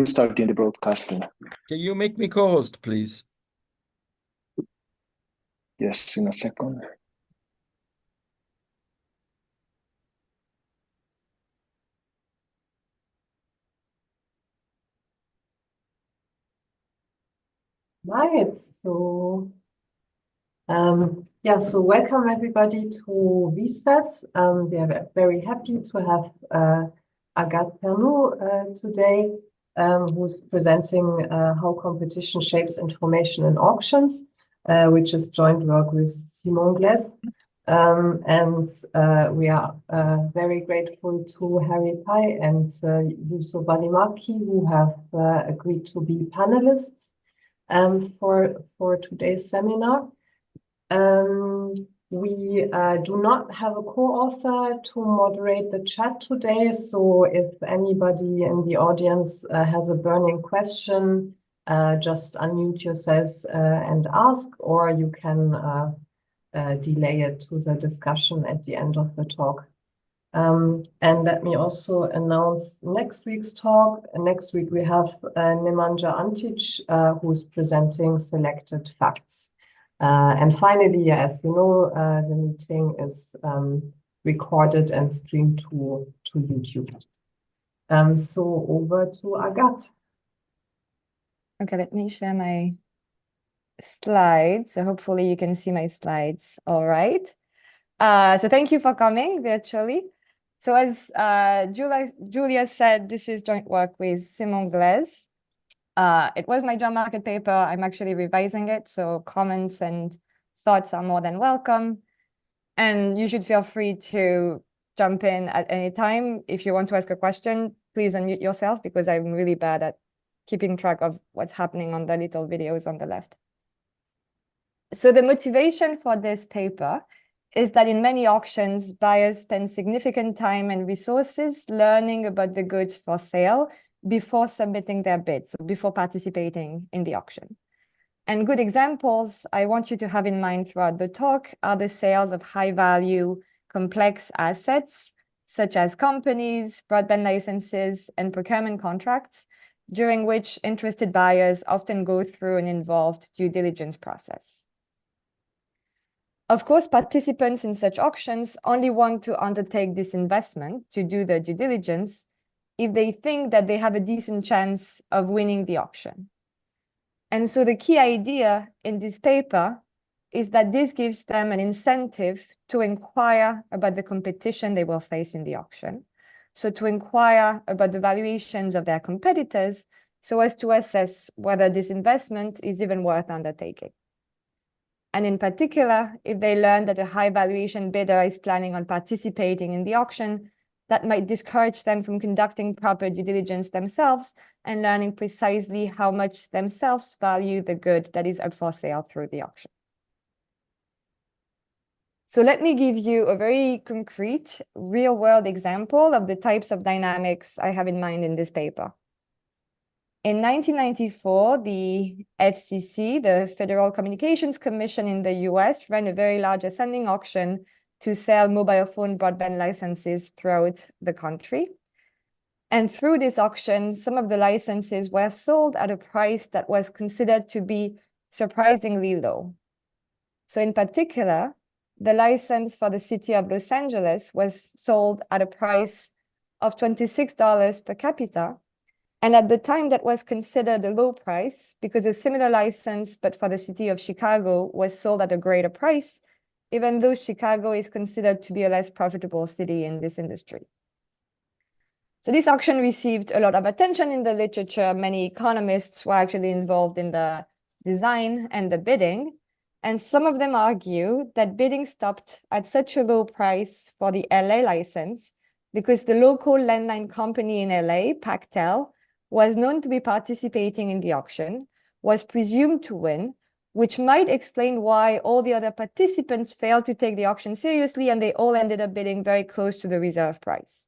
starting the broadcasting. Can you make me co-host, please? Yes, in a second. Right, so so welcome everybody to VStats. We are very happy to have Agathe Pernoud today, who's presenting how competition shapes information in auctions, which is joint work with Gleyze. We are very grateful to Harry Pai and Juuso Välimäki, who have agreed to be panelists for today's seminar. We do not have a co-author to moderate the chat today, so if anybody in the audience has a burning question, just unmute yourselves and ask, or you can delay it to the discussion at the end of the talk. And let me also announce next week's talk. Next week we have Nemanja Antic, who's presenting selected facts. And finally, as you know, the meeting is recorded and streamed to YouTube. So over to Agathe. Okay, let me share my slides. So hopefully you can see my slides. All right. So thank you for coming virtually. So as Julia said, this is joint work with Gleyze. It was my job market paper. I'm actually revising it, so comments and thoughts are more than welcome. And you should feel free to jump in at any time. If you want to ask a question, please unmute yourself, because I'm really bad at keeping track of what's happening on the little videos on the left. So the motivation for this paper is that in many auctions, buyers spend significant time and resources learning about the goods for sale before submitting their bids, so before participating in the auction. And good examples I want you to have in mind throughout the talk are the sales of high-value, complex assets, such as companies, broadband licenses, and procurement contracts, during which interested buyers often go through an involved due diligence process. Of course, participants in such auctions only want to undertake this investment to do the due diligence if they think that they have a decent chance of winning the auction. And so the key idea in this paper is that this gives them an incentive to inquire about the competition they will face in the auction. So to inquire about the valuations of their competitors, so as to assess whether this investment is even worth undertaking. And in particular, if they learn that a high valuation bidder is planning on participating in the auction, that might discourage them from conducting proper due diligence themselves and learning precisely how much themselves value the good that is up for sale through the auction. So let me give you a very concrete, real-world example of the types of dynamics I have in mind in this paper. In 1994, the FCC, the Federal Communications Commission in the US, ran a very large ascending auction to sell mobile phone broadband licenses throughout the country. And through this auction, some of the licenses were sold at a price that was considered to be surprisingly low. So in particular, the license for the city of Los Angeles was sold at a price of $26 per capita. And at the time, that was considered a low price because a similar license, but for the city of Chicago, was sold at a greater price, even though Chicago is considered to be a less profitable city in this industry. So this auction received a lot of attention in the literature. Many economists were actually involved in the design and the bidding. And some of them argue that bidding stopped at such a low price for the LA license because the local landline company in LA, Pactel, was known to be participating in the auction, was presumed to win, which might explain why all the other participants failed to take the auction seriously and they all ended up bidding very close to the reserve price.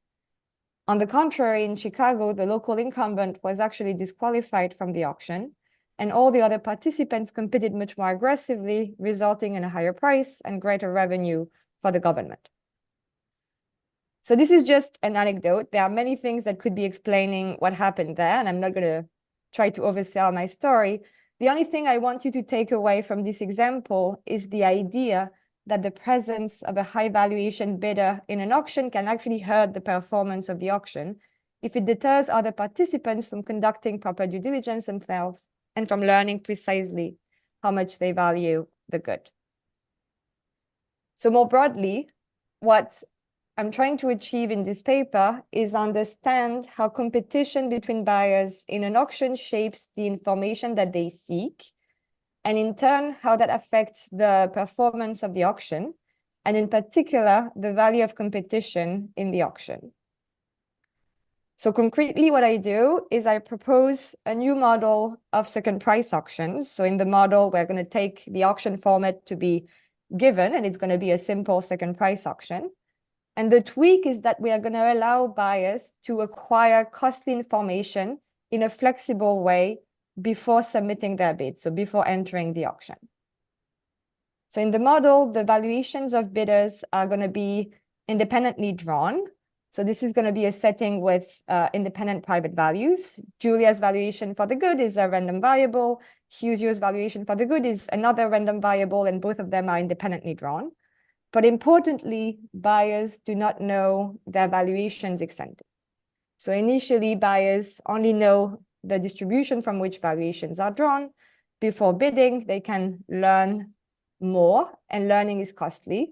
On the contrary, in Chicago, the local incumbent was actually disqualified from the auction, and all the other participants competed much more aggressively, resulting in a higher price and greater revenue for the government. So this is just an anecdote. There are many things that could be explaining what happened there, and I'm not going to try to oversell my story. The only thing I want you to take away from this example is the idea that the presence of a high valuation bidder in an auction can actually hurt the performance of the auction if it deters other participants from conducting proper due diligence themselves and from learning precisely how much they value the good. So more broadly, what I'm trying to achieve in this paper is understand how competition between buyers in an auction shapes the information that they seek, and in turn, how that affects the performance of the auction, and in particular, the value of competition in the auction. So concretely, what I do is I propose a new model of second price auctions. So in the model, we're going to take the auction format to be given, and it's going to be a simple second price auction. And the tweak is that we are going to allow buyers to acquire costly information in a flexible way before submitting their bid, so before entering the auction. So in the model, the valuations of bidders are going to be independently drawn. So this is going to be a setting with independent private values. Julia's valuation for the good is a random variable. Juuso's valuation for the good is another random variable, and both of them are independently drawn. But importantly, buyers do not know their valuations ex-ante. So initially, buyers only know the distribution from which valuations are drawn. Before bidding, they can learn more, and learning is costly.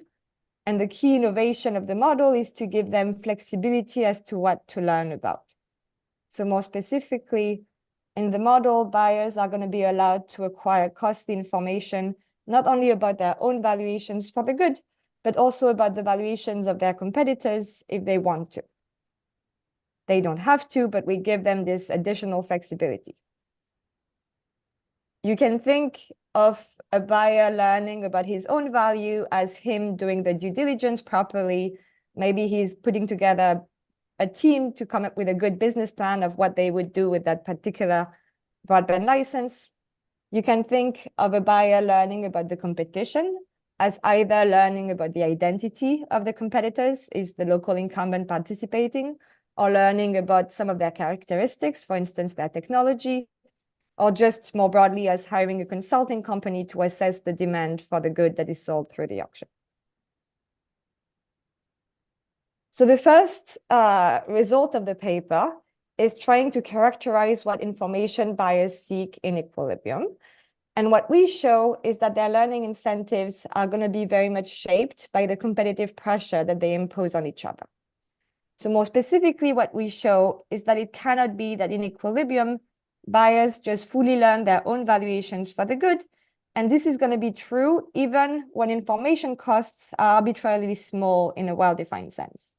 And the key innovation of the model is to give them flexibility as to what to learn about. So more specifically, in the model, buyers are going to be allowed to acquire costly information, not only about their own valuations for the good, but also about the valuations of their competitors if they want to. They don't have to, but we give them this additional flexibility. You can think of a buyer learning about his own value as him doing the due diligence properly. Maybe he's putting together a team to come up with a good business plan of what they would do with that particular broadband license. You can think of a buyer learning about the competition as either learning about the identity of the competitors, is the local incumbent participating, or learning about some of their characteristics, for instance, their technology, or just more broadly as hiring a consulting company to assess the demand for the good that is sold through the auction. So the first result of the paper is trying to characterize what information buyers seek in equilibrium. And what we show is that their learning incentives are going to be very much shaped by the competitive pressure that they impose on each other. So more specifically, what we show is that it cannot be that in equilibrium, buyers just fully learn their own valuations for the good. And this is going to be true even when information costs are arbitrarily small in a well-defined sense.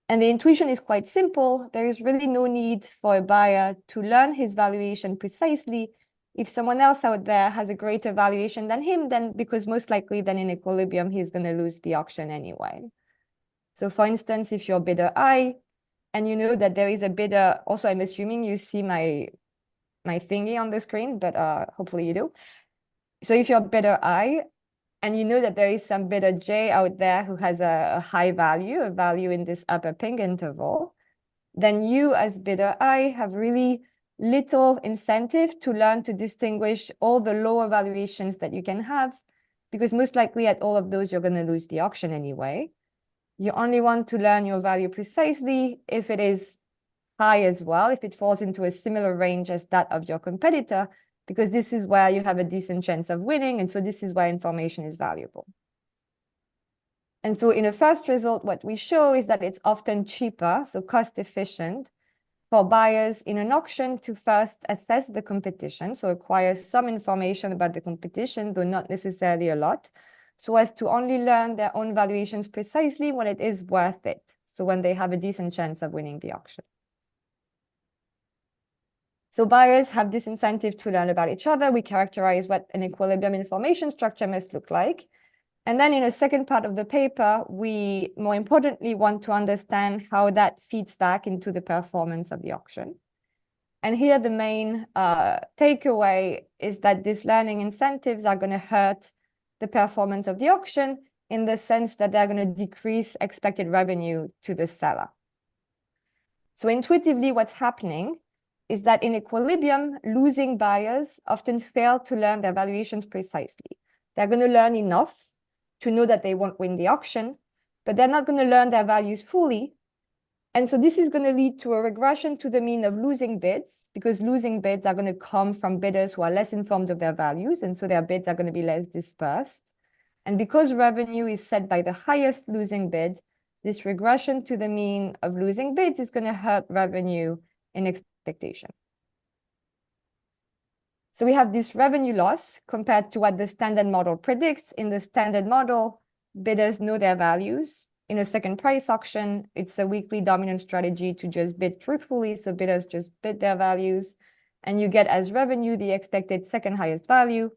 And the intuition is quite simple. There is really no need for a buyer to learn his valuation precisely if someone else out there has a greater valuation than him, then because most likely then in equilibrium, he's going to lose the auction anyway. So for instance, if you're bidder I, and you know that there is a bidder, also I'm assuming you see my thingy on the screen, but hopefully you do. So if you're bidder I, and you know that there is some bidder J out there who has a high value, a value in this upper pink interval, then you as bidder I have really little incentive to learn to distinguish all the lower valuations that you can have, because most likely at all of those, you're going to lose the auction anyway. You only want to learn your value precisely if it is high as well, if it falls into a similar range as that of your competitor, because this is where you have a decent chance of winning. And so this is where information is valuable. And so in the first result, what we show is that it's often cheaper, so cost efficient, for buyers in an auction to first assess the competition, so acquire some information about the competition, though not necessarily a lot, so as to only learn their own valuations precisely when it is worth it, so when they have a decent chance of winning the auction. So buyers have this incentive to learn about each other. We characterize what an equilibrium information structure must look like. And then in a second part of the paper, we more importantly want to understand how that feeds back into the performance of the auction. And here the main takeaway is that these learning incentives are going to hurt the performance of the auction in the sense that they're going to decrease expected revenue to the seller. So intuitively, what's happening is that in equilibrium, losing buyers often fail to learn their valuations precisely. They're going to learn enough to know that they won't win the auction, but they're not going to learn their values fully. And so this is going to lead to a regression to the mean of losing bids, because losing bids are going to come from bidders who are less informed of their values, and so their bids are going to be less dispersed. And because revenue is set by the highest losing bid, this regression to the mean of losing bids is going to hurt revenue in expectation. So we have this revenue loss compared to what the standard model predicts. In the standard model, bidders know their values. In a second price auction, it's a weakly dominant strategy to just bid truthfully. So bidders just bid their values, and you get as revenue the expected second highest value.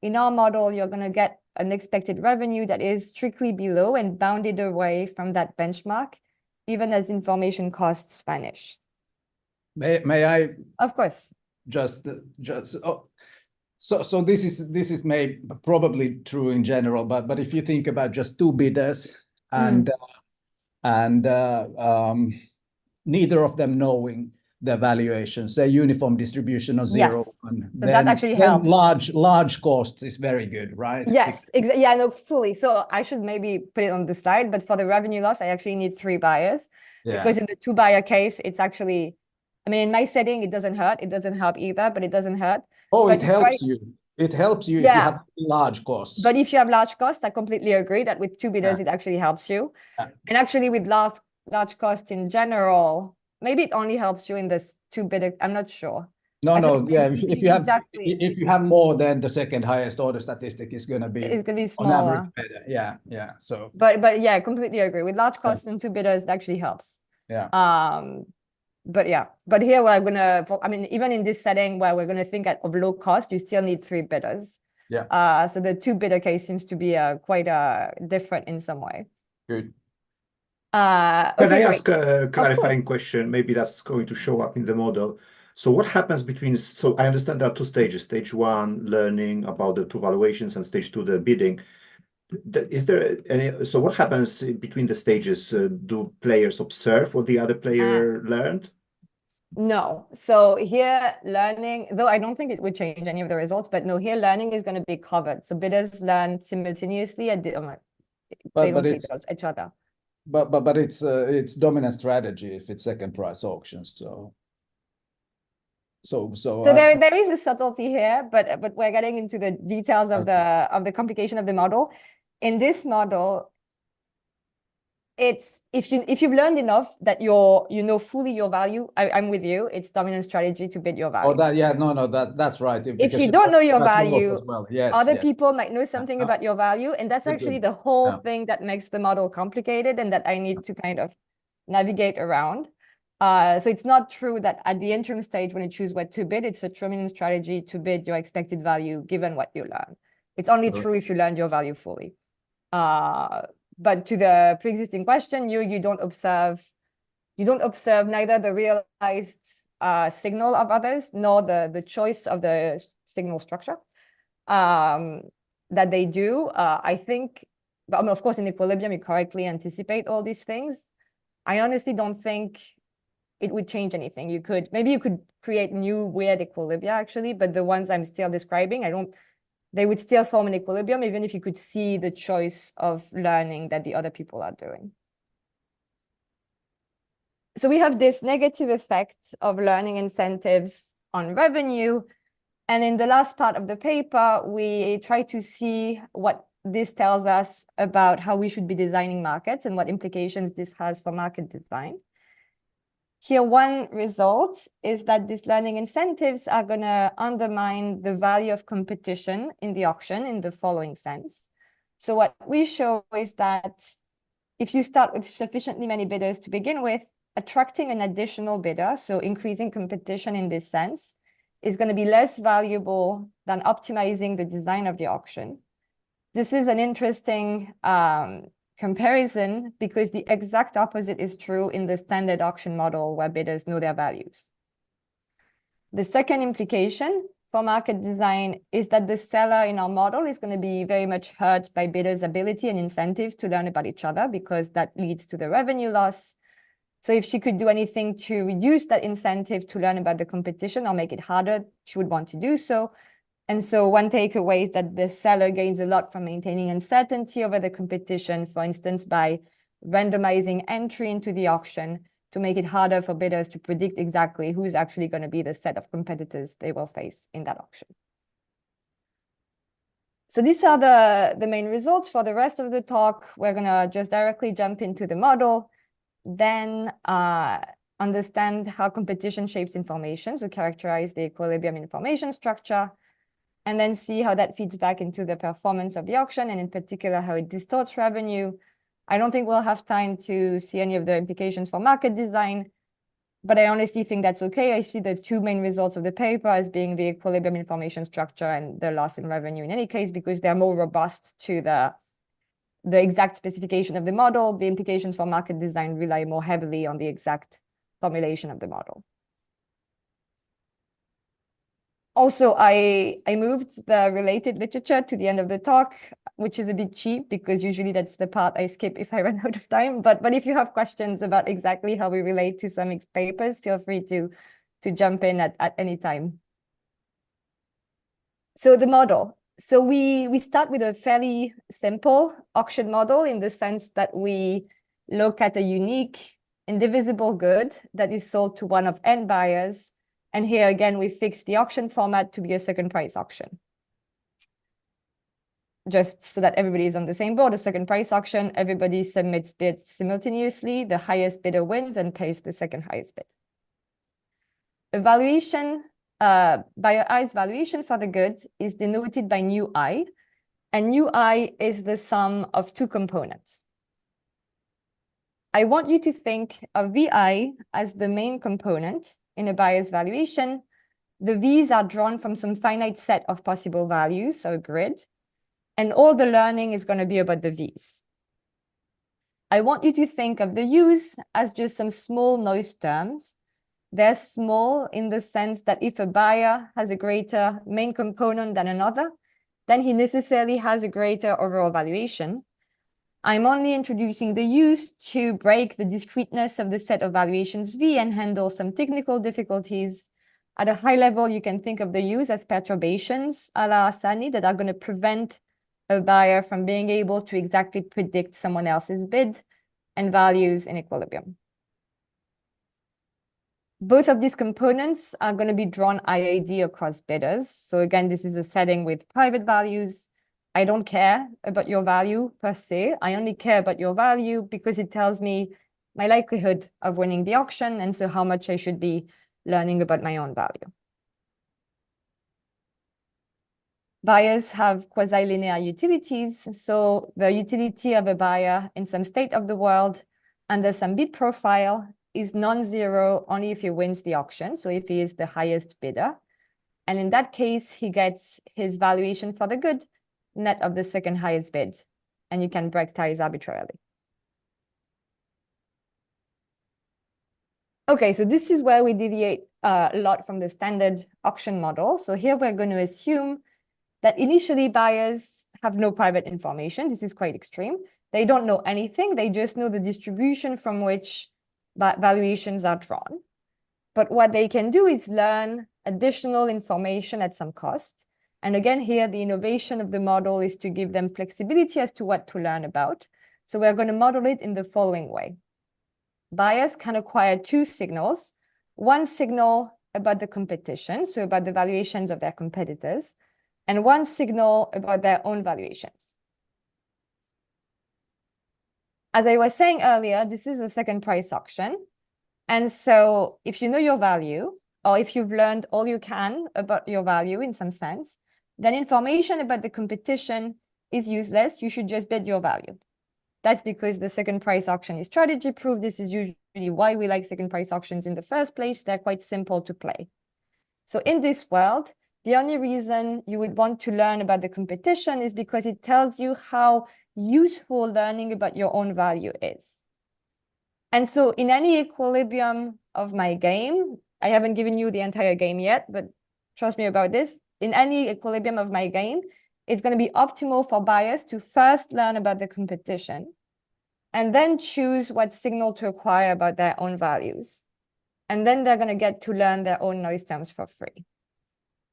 In our model, you're going to get an expected revenue that is strictly below and bounded away from that benchmark, even as information costs vanish. May I? Of course. So this is probably true in general, but if you think about just two bidders and neither of them knowing the valuation, say uniform distribution of 0, Yes. and So then, that actually helps. Large costs is very good, right? Yes, yeah, no, fully. So I should maybe put it on the slide, but for the revenue loss, I actually need 3 buyers, because in the 2-buyer case, it's actually, I mean, in my setting, it doesn't hurt. It doesn't help either, but it doesn't hurt. Oh, but it helps you. It helps you if you have large costs. But if you have large costs, I completely agree that with 2 bidders, it actually helps you. And actually with large costs in general, maybe it only helps you in this 2-bidder. I'm not sure. No, yeah. If you have more than the second highest order statistic, is going to be, it's going to be smaller. Better. Yeah. So, but yeah, I completely agree. With large costs and 2 bidders, it actually helps. Yeah. But here we're gonna, I mean, even in this setting where we're gonna think of low cost, you still need 3 bidders. Yeah. So the 2-bidder case seems to be quite different in some way. Good. Can I ask a clarifying question? Maybe that's going to show up in the model. So what happens between, so I understand there are 2 stages, stage 1, learning about the 2 valuations, and stage 2, the bidding. Is there any, so what happens between the stages? Do players observe what the other player learned? No. So here learning, though I don't think it would change any of the results, but no, here learning is going to be covered. So bidders learn simultaneously and they don't see each other. But it's dominant strategy if it's second price auctions. So there is a subtlety here, but we're getting into the details of the complication of the model. In this model, it's if you've learned enough that you know fully your value, I'm with you. It's dominant strategy to bid your value. Oh, that's right. If you don't know your value, other yes. people might know something about your value, and that's actually the whole thing that makes the model complicated and that I need to kind of navigate around. So it's not true that at the interim stage when you choose what to bid, it's a dominant strategy to bid your expected value given what you learn. It's only true if you learned your value fully. But to the pre-existing question, you don't observe neither the realized signal of others nor the choice of the signal structure that they do. I think, but I mean, of course, in equilibrium, you correctly anticipate all these things. I honestly don't think it would change anything. Maybe you could create new weird equilibria actually, but the ones I'm still describing, they would still form an equilibrium even if you could see the choice of learning that the other people are doing. So we have this negative effect of learning incentives on revenue. And in the last part of the paper, we try to see what this tells us about how we should be designing markets and what implications this has for market design. Here, one result is that these learning incentives are going to undermine the value of competition in the auction in the following sense. So what we show is that if you start with sufficiently many bidders to begin with, attracting an additional bidder, so increasing competition in this sense, is going to be less valuable than optimizing the design of the auction. This is an interesting comparison because the exact opposite is true in the standard auction model where bidders know their values. The second implication for market design is that the seller in our model is going to be very much hurt by bidders' ability and incentives to learn about each other, because that leads to the revenue loss. So if she could do anything to reduce that incentive to learn about the competition or make it harder, she would want to do so. And so one takeaway is that the seller gains a lot from maintaining uncertainty over the competition, for instance, by randomizing entry into the auction to make it harder for bidders to predict exactly who's actually going to be the set of competitors they will face in that auction. So these are the main results. For the rest of the talk, we're going to just directly jump into the model, then understand how competition shapes information, so characterize the equilibrium information structure, and then see how that feeds back into the performance of the auction, and in particular, how it distorts revenue. I don't think we'll have time to see any of the implications for market design, but I honestly think that's okay. I see the two main results of the paper as being the equilibrium information structure and the loss in revenue in any case, because they're more robust to the exact specification of the model. The implications for market design rely more heavily on the exact formulation of the model. Also, I moved the related literature to the end of the talk, which is a bit cheap because usually that's the part I skip if I run out of time. But if you have questions about exactly how we relate to some papers, feel free to jump in at any time. So the model. So we start with a fairly simple auction model in the sense that we look at a unique, indivisible good that is sold to one of n buyers. And here again, we fix the auction format to be a second price auction. Just so that everybody is on the same board, a second price auction, everybody submits bids simultaneously, the highest bidder wins and pays the second highest bid. Evaluation, buyer I's valuation for the good is denoted by nu I, and nu I is the sum of two components. I want you to think of VI as the main component in a buyer's valuation. The V's are drawn from some finite set of possible values, so a grid, and all the learning is going to be about the V's. I want you to think of the U's as just some small noise terms. They're small in the sense that if a buyer has a greater main component than another, then he necessarily has a greater overall valuation. I'm only introducing the U's to break the discreteness of the set of valuations V and handle some technical difficulties. At a high level, you can think of the U's as perturbations a la Asani that are going to prevent a buyer from being able to exactly predict someone else's bid and values in equilibrium. Both of these components are going to be drawn IID across bidders. So again, this is a setting with private values. I don't care about your value per se. I only care about your value because it tells me my likelihood of winning the auction, and so how much I should be learning about my own value. Buyers have quasi-linear utilities. So the utility of a buyer in some state of the world under some bid profile is non-zero only if he wins the auction. So if he is the highest bidder. And in that case, he gets his valuation for the good net of the second highest bid. And you can break ties arbitrarily. Okay, so this is where we deviate a lot from the standard auction model. So here we're going to assume that initially buyers have no private information. This is quite extreme. They don't know anything. They just know the distribution from which valuations are drawn. But what they can do is learn additional information at some cost. And again, here, the innovation of the model is to give them flexibility as to what to learn about. So we're going to model it in the following way. Buyers can acquire two signals. One signal about the competition, so about the valuations of their competitors, and one signal about their own valuations. As I was saying earlier, this is a second price auction. And so if you know your value, or if you've learned all you can about your value in some sense, then information about the competition is useless. You should just bid your value. That's because the second price auction is strategy proof. This is usually why we like second price auctions in the first place. They're quite simple to play. So in this world, the only reason you would want to learn about the competition is because it tells you how useful learning about your own value is. And so in any equilibrium of my game, I haven't given you the entire game yet, but trust me about this, in any equilibrium of my game, it's going to be optimal for buyers to first learn about the competition and then choose what signal to acquire about their own values. And then they're going to get to learn their own noise terms for free.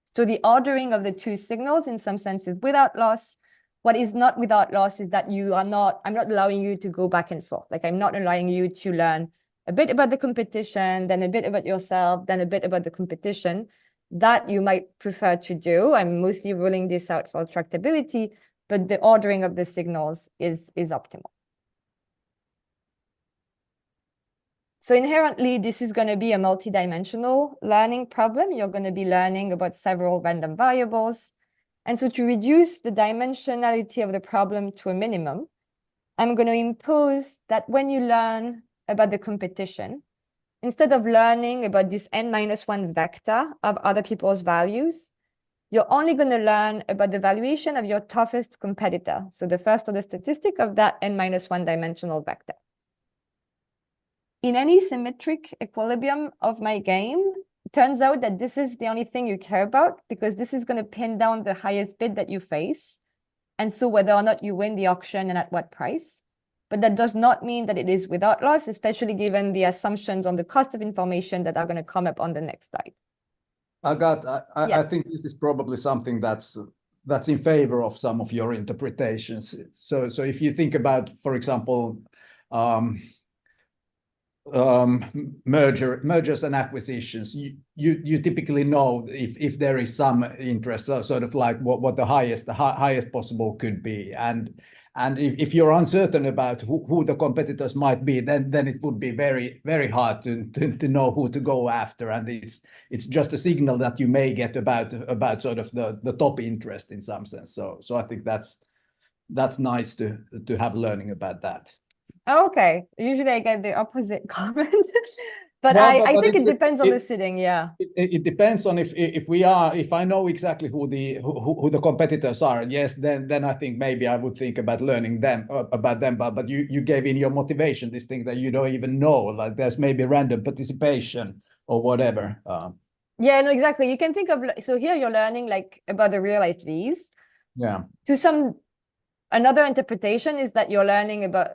So the ordering of the two signals in some sense is without loss. What is not without loss is that I'm not allowing you to go back and forth. Like, I'm not allowing you to learn a bit about the competition, then a bit about yourself, then a bit about the competition that you might prefer to do. I'm mostly ruling this out for tractability, but the ordering of the signals is optimal. So inherently, this is going to be a multidimensional learning problem. You're going to be learning about several random variables. And so to reduce the dimensionality of the problem to a minimum, I'm going to impose that when you learn about the competition, instead of learning about this n-1 vector of other people's values, you're only going to learn about the valuation of your toughest competitor. So the first order statistic of that n-1 dimensional vector. In any symmetric equilibrium of my game, it turns out that this is the only thing you care about, because this is going to pin down the highest bid that you face. And so whether or not you win the auction and at what price. But that does not mean that it is without loss, especially given the assumptions on the cost of information that are going to come up on the next slide. Agathe, I think this is probably something that's in favor of some of your interpretations. So if you think about, for example, mergers and acquisitions, you typically know if there is some interest, sort of like what the highest possible could be, and if you're uncertain about who the competitors might be, then it would be very, very hard to know who to go after, and it's just a signal that you may get about sort of the top interest in some sense. So I think that's nice to have learning about that. Okay, usually I get the opposite comment, but I think it depends on the sitting. Yeah, it depends on if I know exactly who the competitors are. Yes, then I think maybe I would think about learning about them. But you gave in your motivation this thing that you don't even know, like there's maybe random participation or whatever. Yeah, no, exactly. You can think of, so here you're learning like about the realized V's. Yeah. Another interpretation is that you're learning about,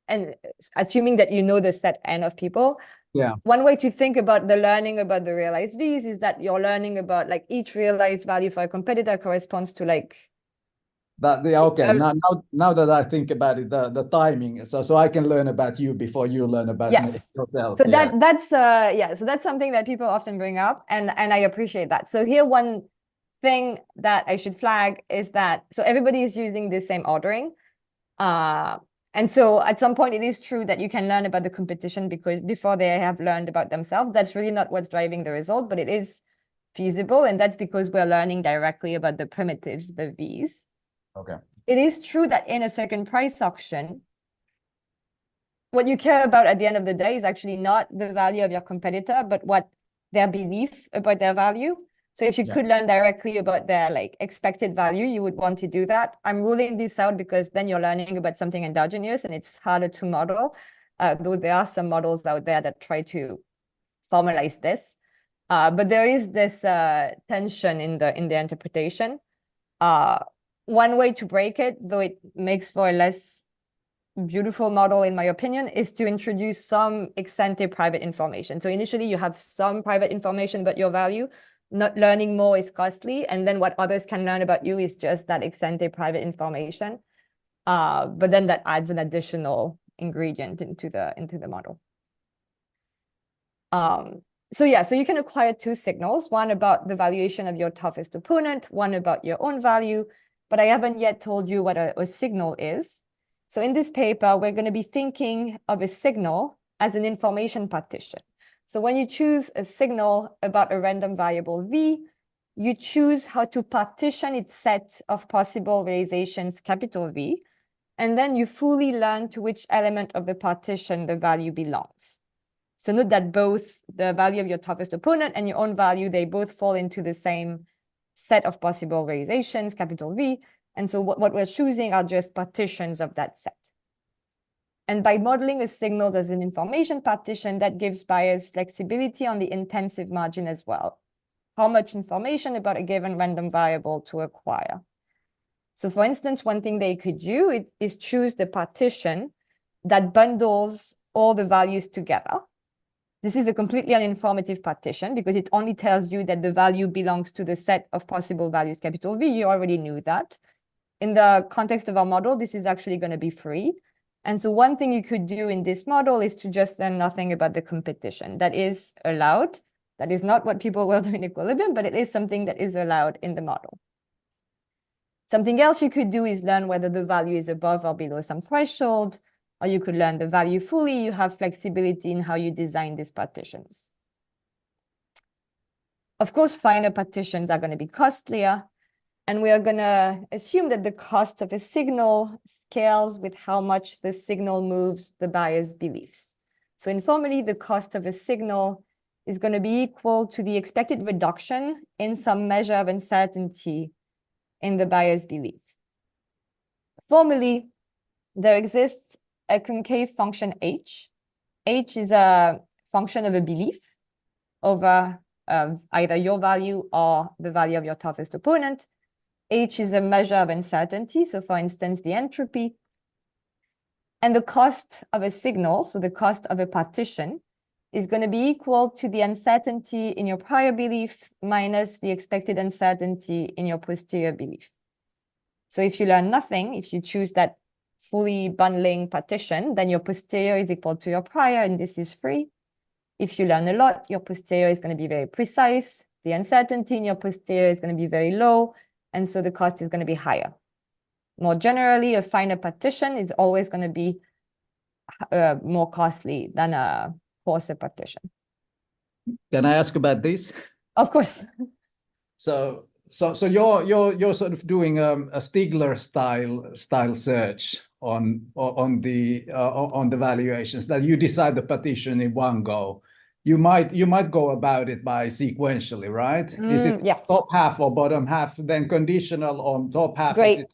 and assuming that you know the set N of people. Yeah. One way to think about the learning about the realized V's is that you're learning about like each realized value for a competitor corresponds to like that. Okay. Now that I think about it, the timing, so I can learn about you before you learn about yourself. So that's something that people often bring up, and I appreciate that. So here, one thing that I should flag is that so everybody is using the same ordering. And so at some point, it is true that you can learn about the competition because before they have learned about themselves. That's really not what's driving the result, but it is feasible. And that's because we're learning directly about the primitives, the V's. Okay. It is true that in a second price auction, what you care about at the end of the day is actually not the value of your competitor, but what their belief about their value. So if you could learn directly about their like expected value, you would want to do that. I'm ruling this out because then you're learning about something endogenous and it's harder to model, though there are some models out there that try to formalize this. But there is this tension in the interpretation. One way to break it, though it makes for a less beautiful model, in my opinion, is to introduce some ex ante private information. So initially you have some private information about your value. Not learning more is costly, and then what others can learn about you is just that ex ante private information. But then that adds an additional ingredient into the model. So you can acquire two signals, one about the valuation of your toughest opponent, one about your own value, but I haven't yet told you what a signal is. So in this paper, we're going to be thinking of a signal as an information partition. So when you choose a signal about a random variable V, you choose how to partition its set of possible realizations, capital V, and then you fully learn to which element of the partition the value belongs. So note that both the value of your toughest opponent and your own value, they both fall into the same set of possible realizations, capital V. And so what we're choosing are just partitions of that set. And by modeling a signal as an information partition, that gives buyers flexibility on the intensive margin as well. how much information about a given random variable to acquire. So for instance, one thing they could do is choose the partition that bundles all the values together. This is a completely uninformative partition because it only tells you that the value belongs to the set of possible values, capital V. You already knew that. In the context of our model, this is actually going to be free. And so one thing you could do in this model is to just learn nothing about the competition. That is allowed. That is not what people will do in equilibrium, but it is something that is allowed in the model. Something else you could do is learn whether the value is above or below some threshold, or you could learn the value fully. You have flexibility in how you design these partitions. Of course, finer partitions are going to be costlier. And we are going to assume that the cost of a signal scales with how much the signal moves the buyer's beliefs. So informally, the cost of a signal is going to be equal to the expected reduction in some measure of uncertainty in the buyer's beliefs. Formally, there exists a concave function h. H is a function of a belief over either your value or the value of your toughest opponent. H is a measure of uncertainty, so for instance, the entropy. And the cost of a signal, so the cost of a partition, is going to be equal to the uncertainty in your prior belief minus the expected uncertainty in your posterior belief. So if you learn nothing, if you choose that fully bundling partition, then your posterior is equal to your prior, and this is free. If you learn a lot, your posterior is going to be very precise. The uncertainty in your posterior is going to be very low. And so the cost is going to be higher. More generally, a finer partition is always going to be more costly than a coarser partition. Can I ask about this? Of course. So you're sort of doing a Stigler style search on the valuations, that you decide the partition in one go. You might go about it by sequentially, right? Is it yes. top half or bottom half, then conditional on top half? Great.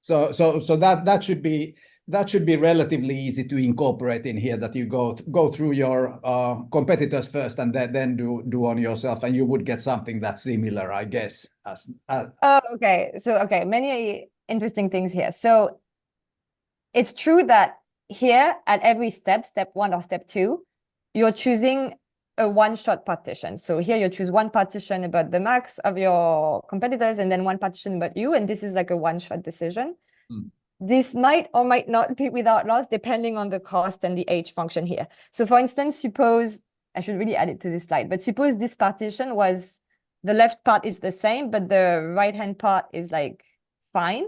So that should be relatively easy to incorporate in here, that you go through your competitors first and then do on yourself, and you would get something that's similar, I guess. Oh, okay. So many interesting things here. So it's true that here at every step 1 or step 2, you're choosing a one-shot partition. So here you choose one partition about the max of your competitors and then one partition about you, and this is like a one-shot decision. This might or might not be without loss depending on the cost and the h function here. So for instance, suppose, I should really add it to this slide, but suppose this partition was, the left part is the same, but the right-hand part is like fine.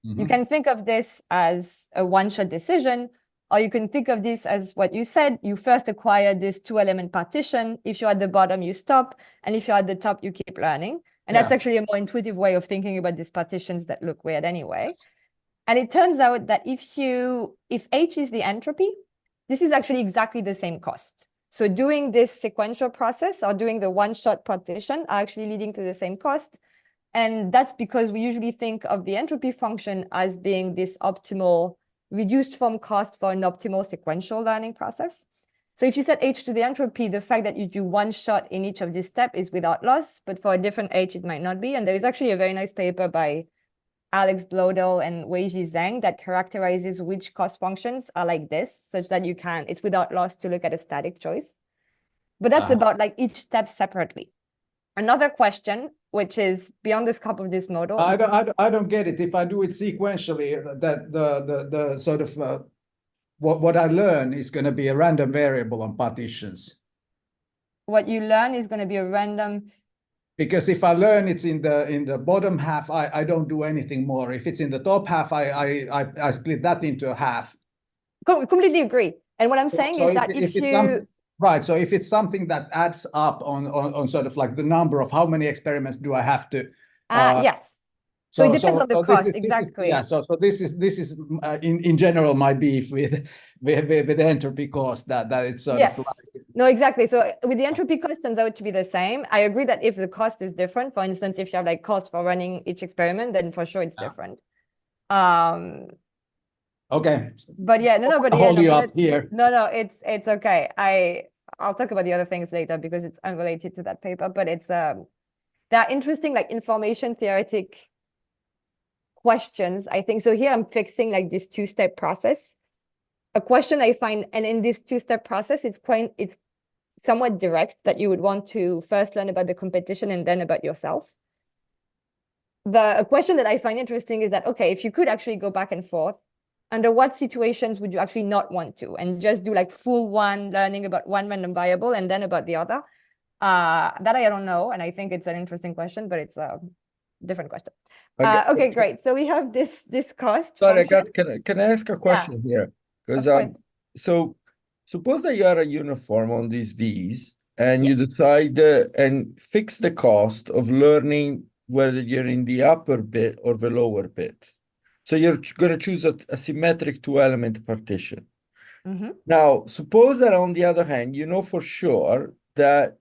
You can think of this as a one-shot decision, or you can think of this as what you said. You first acquire this 2-element partition. If you're at the bottom, you stop. And if you're at the top, you keep learning. And that's actually a more intuitive way of thinking about these partitions that look weird anyway. And it turns out that if H is the entropy, this is actually exactly the same cost. So doing this sequential process or doing the one-shot partition are actually leading to the same cost. And that's because we usually think of the entropy function as being this optimal reduced form cost for an optimal sequential learning process. So if you set H to the entropy, the fact that you do one shot in each of these steps is without loss, but for a different H, it might not be. And there is actually a very nice paper by Alex Blodell and Weiji Zhang that characterizes which cost functions are like this, such that it's without loss to look at a static choice. But that's about like each step separately. Another question, which is beyond the scope of this model. I don't get it. If I do it sequentially, that the sort of what I learn is going to be a random variable on partitions. What you learn is going to be a random. Because if I learn it's in the bottom half, I don't do anything more. If it's in the top half, I split that into a half. Completely agree. And what I'm saying is that if you right, so if it's something that adds up on sort of like the number of how many experiments do I have to yes. So it depends on the cost, exactly. So this is in general my beef with the entropy cost, that it's sort of like... No, exactly. So with the entropy cost turns out to be the same. I agree that if the cost is different, for instance, if you have like cost for running each experiment, then for sure it's different. Okay. But yeah, hold you up here. No, it's okay. I'll talk about the other things later because it's unrelated to that paper, but it's there are interesting like information theoretic questions, I think. So here I'm fixing like this two-step process. A question I find, and in this two-step process, it's somewhat direct, that you would want to first learn about the competition and then about yourself. A question that I find interesting is that, okay, if you could actually go back and forth, under what situations would you actually not want to, and just do like full one, learning about one random variable and then about the other? That I don't know, and I think it's an interesting question, but it's a different question. Okay, great. So we have this cost. Sorry, function. can I ask a question here? Because so suppose that you are a uniform on these V's and you decide and fix the cost of learning whether you're in the upper bit or the lower bit. So you're going to choose a symmetric two-element partition. Mm-hmm. Now, suppose that on the other hand, you know for sure that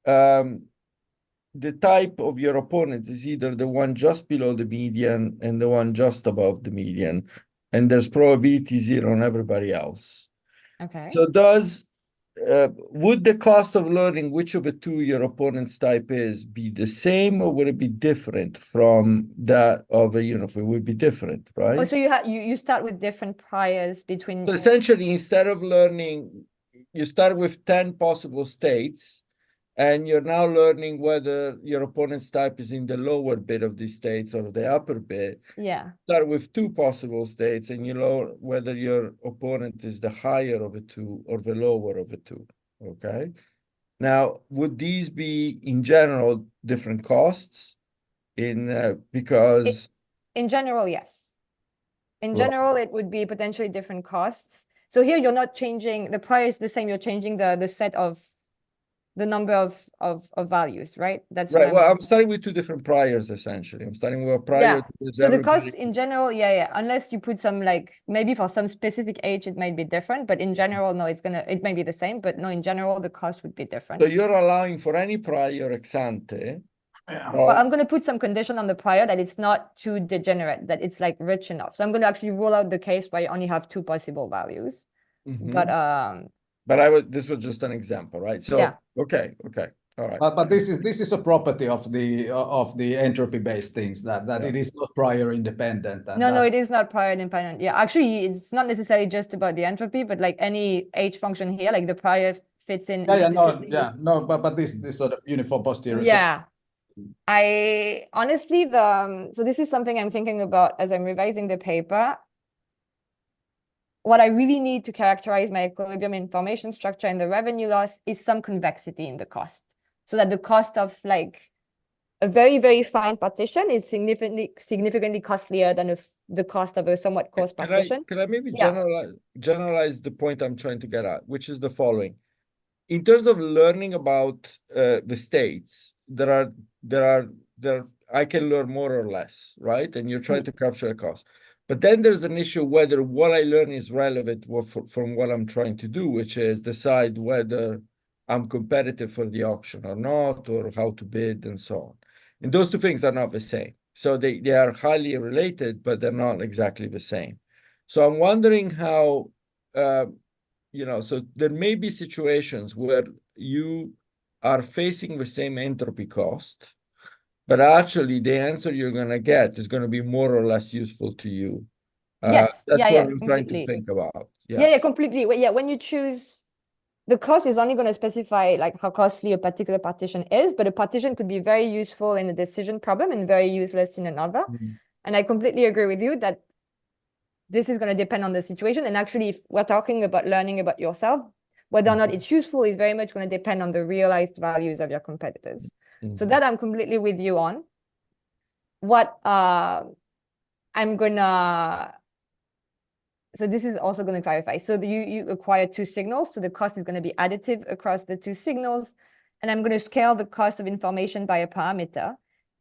the type of your opponent is either the one just below the median and the one just above the median, and there's probability 0 on everybody else. Okay. So would the cost of learning which of the two your opponent's type is be the same, or would it be different from that of a uniform? It would be different, right? Oh, so you start with different priors between. So essentially, instead of learning, you start with 10 possible states, and you're now learning whether your opponent's type is in the lower bit of these states or the upper bit. Yeah. Start with 2 possible states, and you know whether your opponent is the higher of the 2 or the lower of the 2. Okay. Now, would these be in general different costs? Because in general, yes. In general, it would be potentially different costs. So here you're not changing the prior is the same. You're changing the set of the number of values, right? That's right. Well, I'm starting with 2 different priors essentially. I'm starting with a prior. So the cost in general, unless you put some like maybe for some specific age it might be different, but in general, no, it might be the same, but no, in general the cost would be different. So you're allowing for any prior ex ante. Well, I'm going to put some condition on the prior that it's not too degenerate, that it's like rich enough. So I'm going to actually rule out the case where you only have 2 possible values. Mm-hmm. But this was just an example, right? So okay, all right. But this is a property of the entropy-based things that it is not prior independent. No, it is not prior independent. Yeah, actually, it's not necessarily just about the entropy, but like any H function here, like the prior fits in. But this sort of uniform posterior. Yeah. I honestly so this is something I'm thinking about as I'm revising the paper. What I really need to characterize my equilibrium information structure and the revenue loss is some convexity in the cost, so that the cost of like a very, very fine partition is significantly costlier than the cost of a somewhat coarse partition. Can I maybe generalize the point I'm trying to get at, which is the following. In terms of learning about the states, I can learn more or less, right? And you're trying to capture a cost. But then there's an issue whether what I learn is relevant from what I'm trying to do, which is decide whether I'm competitive for the auction or not, or how to bid and so on. And those 2 things are not the same. So they are highly related, but they're not exactly the same. So I'm wondering how, so there may be situations where you are facing the same entropy cost, but actually the answer you're going to get is going to be more or less useful to you. Yes. That's what I'm trying to think about. Yes. Yeah, completely. When you choose, the cost is only going to specify like how costly a particular partition is, but a partition could be very useful in a decision problem and very useless in another. And I completely agree with you that this is going to depend on the situation. And actually, if we're talking about learning about yourself, whether or not it's useful is very much going to depend on the realized values of your competitors. So that I'm completely with you on. What I'm gonna, so this is also going to clarify. So you acquire 2 signals, so the cost is going to be additive across the 2 signals, and I'm going to scale the cost of information by a parameter.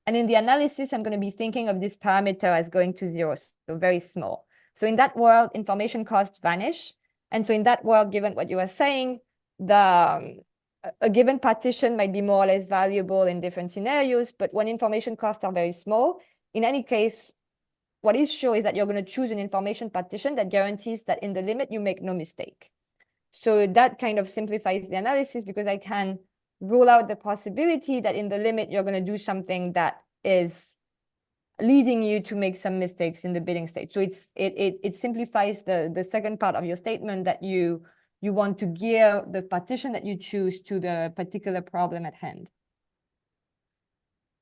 And in the analysis, I'm going to be thinking of this parameter as going to 0, so very small. So in that world, information costs vanish. And so in that world, given what you were saying, a given partition might be more or less valuable in different scenarios, but when information costs are very small, in any case, what is sure is that you're going to choose an information partition that guarantees that in the limit, you make no mistake. So that kind of simplifies the analysis because I can rule out the possibility that in the limit, you're going to do something that is leading you to make some mistakes in the bidding stage. So it simplifies the second part of your statement that you want to gear the partition that you choose to the particular problem at hand.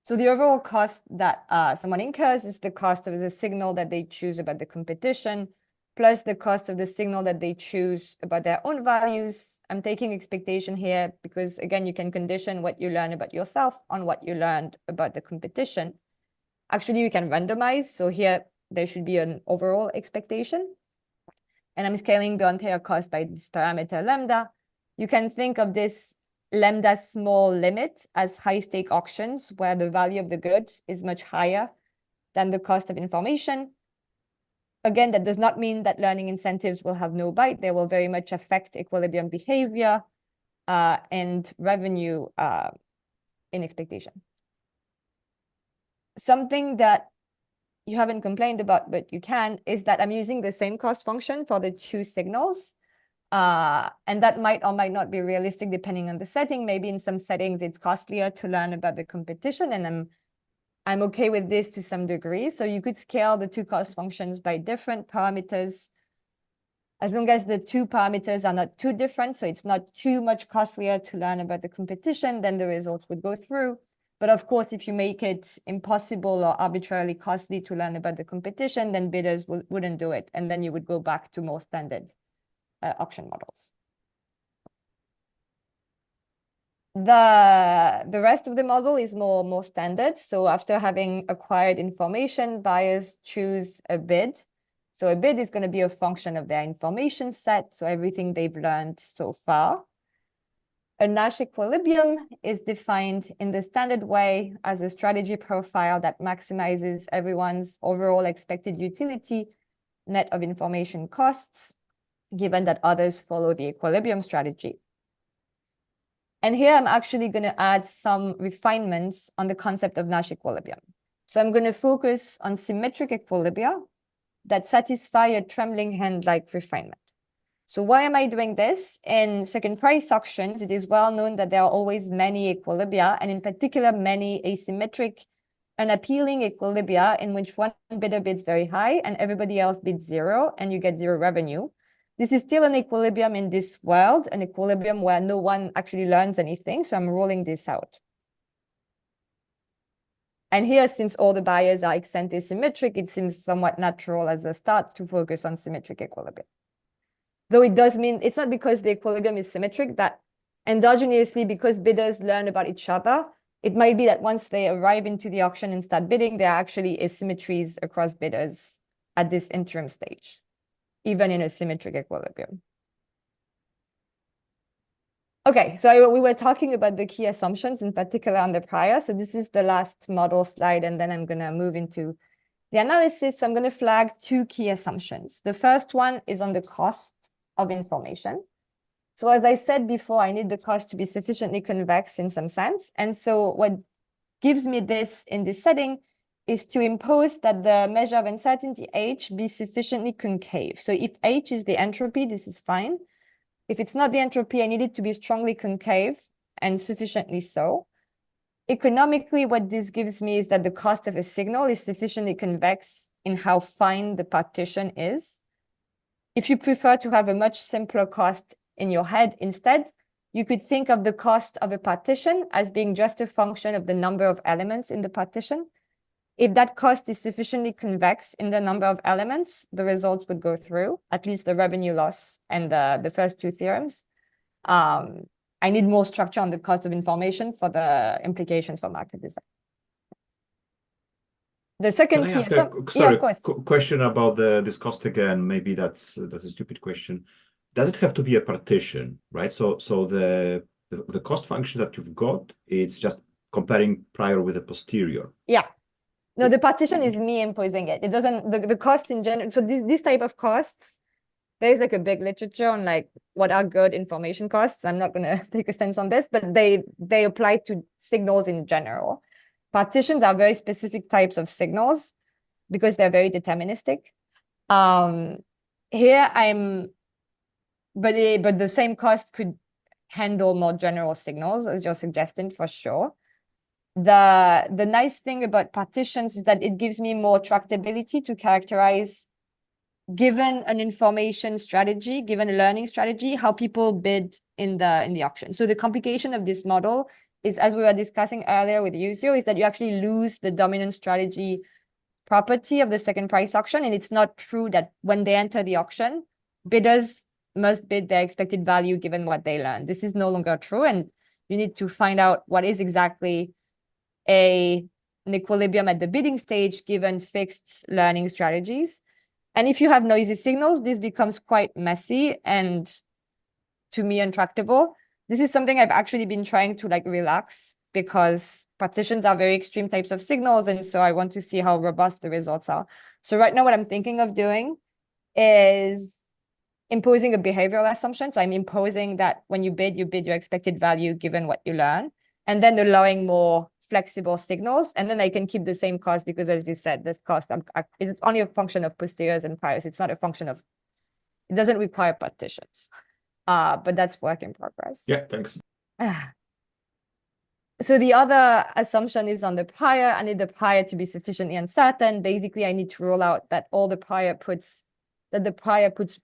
So the overall cost that someone incurs is the cost of the signal that they choose about the competition, plus the cost of the signal that they choose about their own values. I'm taking expectation here because, again, you can condition what you learn about yourself on what you learned about the competition. Actually, you can randomize. So here, there should be an overall expectation. And I'm scaling the entire cost by this parameter lambda. You can think of this lambda small limit as high-stake auctions where the value of the goods is much higher than the cost of information. Again, that does not mean that learning incentives will have no bite. They will very much affect equilibrium behavior and revenue in expectation. Something that you haven't complained about, but you can, is that I'm using the same cost function for the two signals. And that might or might not be realistic depending on the setting. Maybe in some settings, it's costlier to learn about the competition, and I'm okay with this to some degree. So you could scale the two cost functions by different parameters, as long as the two parameters are not too different. So it's not too much costlier to learn about the competition, then the results would go through. But of course, if you make it impossible or arbitrarily costly to learn about the competition, then bidders wouldn't do it. And then you would go back to more standard auction models. The rest of the model is more standard. So after having acquired information, buyers choose a bid. So a bid is going to be a function of their information set, so everything they've learned so far. A Nash equilibrium is defined in the standard way as a strategy profile that maximizes everyone's overall expected utility net of information costs, given that others follow the equilibrium strategy. And here I'm actually going to add some refinements on the concept of Nash equilibrium. So I'm going to focus on symmetric equilibria that satisfy a trembling hand-like refinement. So why am I doing this? In second price auctions, it is well known that there are always many equilibria, and in particular, many asymmetric, unappealing equilibria in which one bidder bids very high and everybody else bids zero, and you get zero revenue. This is still an equilibrium in this world, an equilibrium where no one actually learns anything. So I'm rolling this out. And here, since all the buyers are ex ante symmetric, it seems somewhat natural as a start to focus on symmetric equilibrium. Though it does mean it's not because the equilibrium is symmetric that endogenously, because bidders learn about each other, it might be that once they arrive into the auction and start bidding, there are actually asymmetries across bidders at this interim stage, even in a symmetric equilibrium. Okay, so we were talking about the key assumptions, in particular on the prior. So this is the last model slide, and then I'm going to move into the analysis. So I'm going to flag two key assumptions. The first one is on the cost of information. So as I said before, I need the cost to be sufficiently convex in some sense. And so what gives me this in this setting is to impose that the measure of uncertainty H be sufficiently concave. So if H is the entropy, this is fine. If it's not the entropy, I need it to be strongly concave and sufficiently so. Economically, what this gives me is that the cost of a signal is sufficiently convex in how fine the partition is. If you prefer to have a much simpler cost in your head instead, you could think of the cost of a partition as being just a function of the number of elements in the partition. If that cost is sufficiently convex in the number of elements, the results would go through, at least the revenue loss and the first two theorems. I need more structure on the cost of information for the implications for market design. The second Can I key, ask question about this cost again? Maybe that's a stupid question. Does it have to be a partition, right? So the cost function that you've got, it's just comparing prior with a posterior. Yeah. No, the partition is me imposing it. It doesn't, the cost in general. So this type of costs, there's like a big literature on like what are good information costs. I'm not going to take a stance on this, but they apply to signals in general. Partitions are very specific types of signals because they're very deterministic. Here but the same cost could handle more general signals, as you're suggesting, for sure. The nice thing about partitions is that it gives me more tractability to characterize, given an information strategy, given a learning strategy, how people bid in the auction. So the complication of this model is, as we were discussing earlier with Juuso, is that you actually lose the dominant strategy property of the second price auction. And it's not true that when they enter the auction, bidders must bid their expected value given what they learn. This is no longer true. And you need to find out what is exactly an equilibrium at the bidding stage given fixed learning strategies. And if you have noisy signals, this becomes quite messy and, to me, intractable. This is something I've actually been trying to relax, because partitions are very extreme types of signals. And so I want to see how robust the results are. So right now, what I'm thinking of doing is imposing a behavioral assumption. So I'm imposing that when you bid your expected value given what you learn, and then allowing more flexible signals. And then I can keep the same cost, because as you said, this cost is only a function of posteriors and priors. It's not a function of, it doesn't require partitions. But that's work in progress. Yeah, thanks. So the other assumption is on the prior. I need the prior to be sufficiently uncertain. Basically, I need to rule out that the prior puts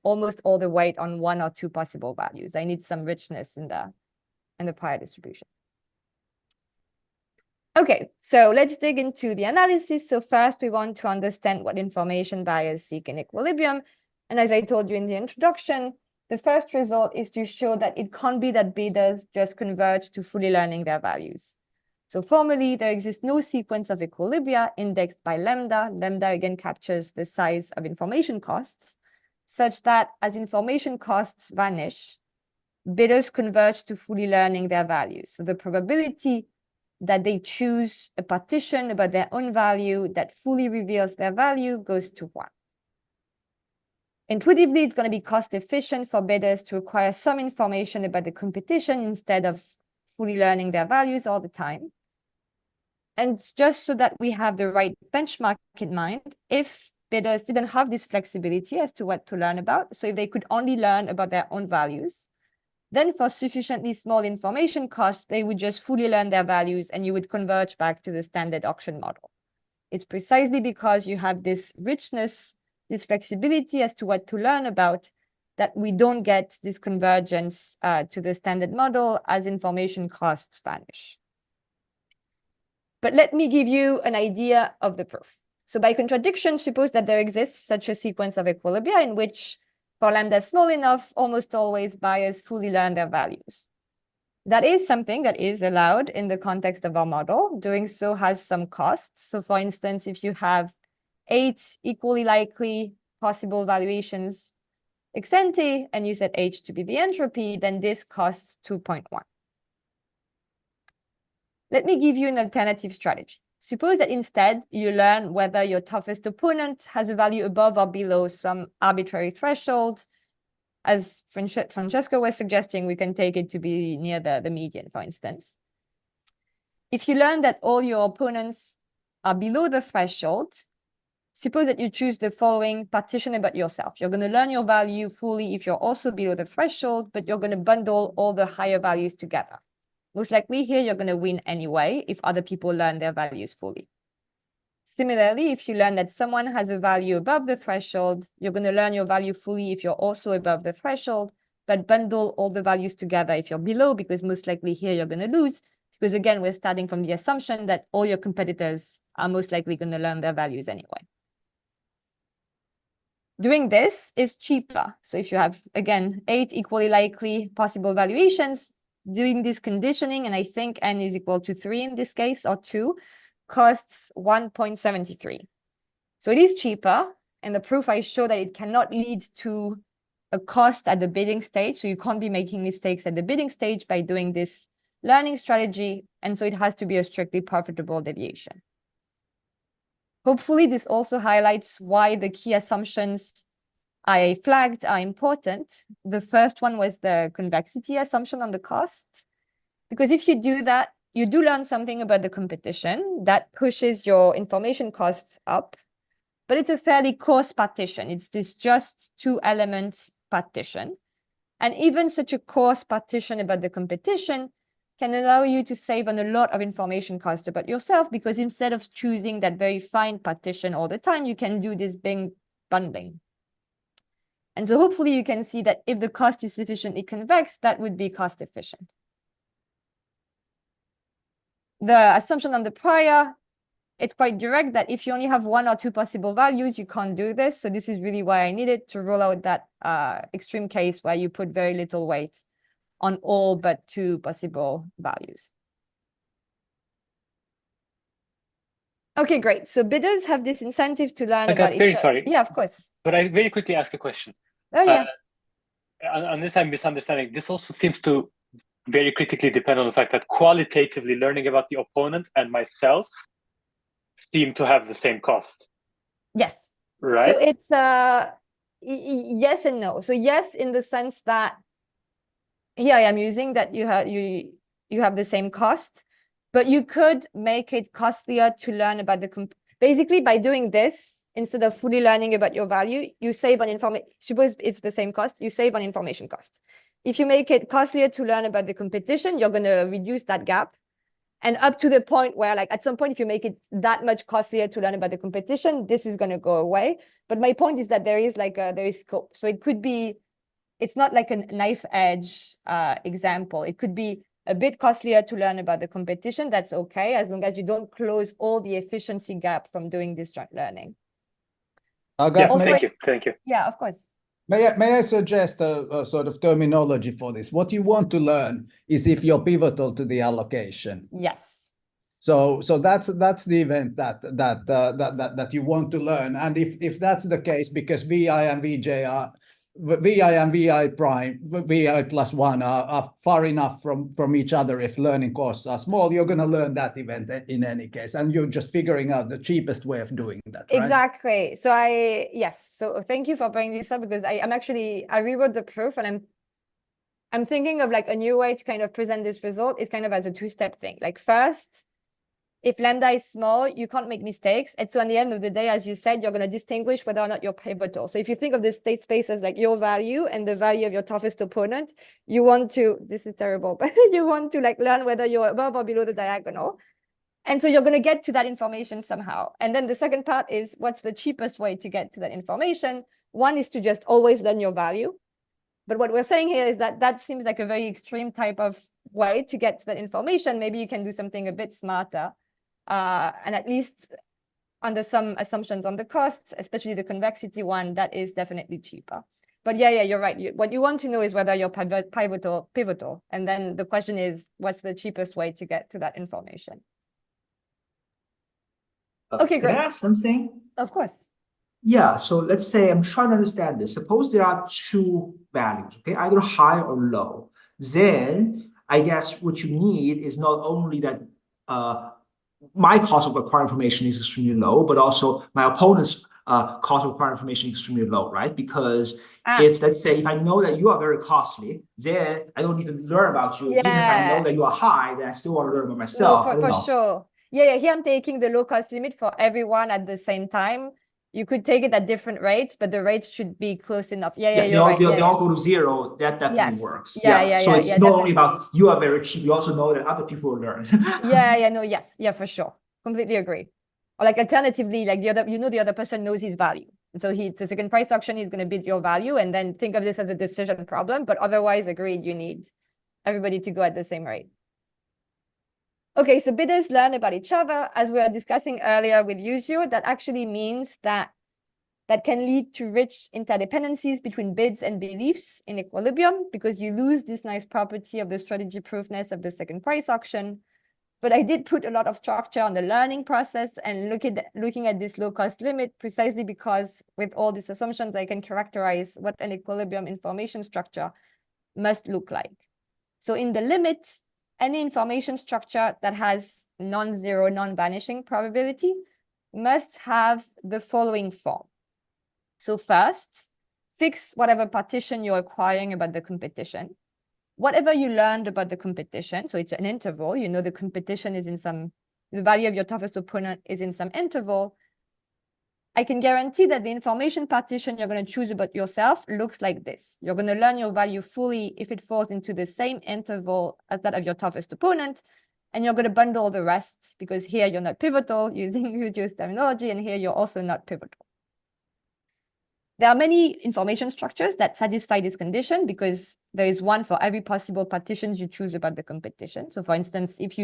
almost all the weight on one or two possible values. I need some richness in the prior distribution. Okay, so let's dig into the analysis. So first, we want to understand what information buyers seek in equilibrium. And as I told you in the introduction, the first result is to show that it can't be that bidders just converge to fully learning their values. So formally, there exists no sequence of equilibria indexed by lambda. Lambda again captures the size of information costs, such that as information costs vanish, bidders converge to fully learning their values. So the probability that they choose a partition about their own value that fully reveals their value goes to 1. Intuitively, it's going to be cost efficient for bidders to acquire some information about the competition instead of fully learning their values all the time. And just so that we have the right benchmark in mind, if bidders didn't have this flexibility as to what to learn about, so if they could only learn about their own values, then for sufficiently small information costs, they would just fully learn their values and you would converge back to the standard auction model. It's precisely because you have this richness, this flexibility as to what to learn about, that we don't get this convergence to the standard model as information costs vanish. But let me give you an idea of the proof. So by contradiction, suppose that there exists such a sequence of equilibria in which, for lambda small enough, almost always buyers fully learn their values. That is something that is allowed in the context of our model. Doing so has some costs. So for instance, if you have 8 equally likely possible valuations ex ante, and you set H to be the entropy, then this costs 2.1. Let me give you an alternative strategy. Suppose that instead you learn whether your toughest opponent has a value above or below some arbitrary threshold. As Francesco was suggesting, we can take it to be near the median, for instance. If you learn that all your opponents are below the threshold, suppose that you choose the following partition about yourself. You're going to learn your value fully if you're also below the threshold, but you're going to bundle all the higher values together. Most likely here, you're going to win anyway if other people learn their values fully. Similarly, if you learn that someone has a value above the threshold, you're going to learn your value fully if you're also above the threshold, but bundle all the values together if you're below, because most likely here you're going to lose, because again, we're starting from the assumption that all your competitors are most likely going to learn their values anyway. Doing this is cheaper. So if you have, again, 8 equally likely possible valuations, doing this conditioning, and I think n is equal to 3 in this case, or 2, costs 1.73. So it is cheaper, and the proof I show that it cannot lead to a cost at the bidding stage. So you can't be making mistakes at the bidding stage by doing this learning strategy, and so it has to be a strictly profitable deviation. Hopefully, this also highlights why the key assumptions I flagged are important. The first one was the convexity assumption on the costs, because if you do that, you do learn something about the competition that pushes your information costs up, but it's a fairly coarse partition. It's this just 2-element partition. And even such a coarse partition about the competition can allow you to save on a lot of information cost about yourself, because instead of choosing that very fine partition all the time, you can do this big bundling. And so hopefully you can see that if the cost is sufficiently convex, that would be cost efficient. The assumption on the prior, it's quite direct that if you only have 1 or 2 possible values, you can't do this. So this is really why I needed to roll out that extreme case where you put very little weight on all but 2 possible values. Okay, great. So bidders have this incentive to learn about each other. Sorry. Yeah, of course. But I very quickly ask a question. Oh, yeah. Unless I'm misunderstanding, this also seems to very critically depend on the fact that qualitatively learning about the opponent and myself seem to have the same cost. Yes. Right. So it's yes and no. So yes, in the sense that here I am using that you have the same cost, but you could make it costlier to learn about the basically by doing this, instead of fully learning about your value, you save on information. Suppose it's the same cost, you save on information cost. If you make it costlier to learn about the competition, you're going to reduce that gap. And up to the point where, like, at some point, if you make it that much costlier to learn about the competition, this is going to go away. But my point is that there is scope. So it could be, it's not like a knife edge example. It could be a bit costlier to learn about the competition. That's okay, as long as you don't close all the efficiency gap from doing this joint learning. Yeah, thank you. Yeah, of course. May I suggest a sort of terminology for this? What you want to learn is if you're pivotal to the allocation. Yes. So that's the event that you want to learn. And if that's the case, because VI and VJ are VI and VI prime, VI plus 1 are far enough from each other. If learning costs are small, you're going to learn that event in any case, and you're just figuring out the cheapest way of doing that, right? Exactly. So so thank you for bringing this up, because I rewrote the proof, and I'm thinking of like a new way to kind of present this result. It's kind of as a 2-step thing. Like first, if lambda is small, you can't make mistakes. And so at the end of the day, as you said, you're going to distinguish whether or not you're pivotal. So if you think of the state space as like your value and the value of your toughest opponent, you want to, this is terrible, but you want to like learn whether you're above or below the diagonal. And so you're going to get to that information somehow. And then the second part is, what's the cheapest way to get to that information? One is to just always learn your value. But what we're saying here is that that seems like a very extreme type of way to get to that information. Maybe you can do something a bit smarter. And at least under some assumptions on the costs, especially the convexity one, that is definitely cheaper. But yeah, you're right. What you want to know is whether you're pivotal. And then the question is, what's the cheapest way to get to that information? Okay, great. Can I ask something? Of course. Yeah, so let's say I'm trying to understand this. Suppose there are 2 values, okay, either high or low. Then I guess what you need is not only that my cost of acquiring information is extremely low, but also my opponent's cost of acquiring information is extremely low, right? Because if, let's say, if I know that you are very costly, then I don't need to learn about you. Even if I know that you are high, then I still want to learn about myself. No, for sure. Yeah, here I'm taking the low cost limit for everyone at the same time. You could take it at different rates, but the rates should be close enough. They all go to 0. That definitely works. So it's not only about you are very cheap. You also know that other people will learn. Yeah, for sure. Completely agree. Or like alternatively, like the other person knows his value. And so it's a second price auction, he's going to bid your value, and then think of this as a decision problem. But otherwise, agreed, you need everybody to go at the same rate. Okay, so bidders learn about each other. As we were discussing earlier with Juuso, that actually means that can lead to rich interdependencies between bids and beliefs in equilibrium, because you lose this nice property of the strategy proofness of the second price auction. But I did put a lot of structure on the learning process and looking at this low cost limit, precisely because with all these assumptions, I can characterize what an equilibrium information structure must look like. So in the limit, any information structure that has non-zero, non-vanishing probability must have the following form. So first, fix whatever partition you're acquiring about the competition. Whatever you learned about the competition, so it's an interval, you know the competition is in the value of your toughest opponent is in some interval. I can guarantee that the information partition you're going to choose about yourself looks like this. You're going to learn your value fully if it falls into the same interval as that of your toughest opponent, and you're going to bundle the rest because here you're not pivotal using Juuso's terminology, and here you're also not pivotal. There are many information structures that satisfy this condition because there is one for every possible partitions you choose about the competition. So for instance, if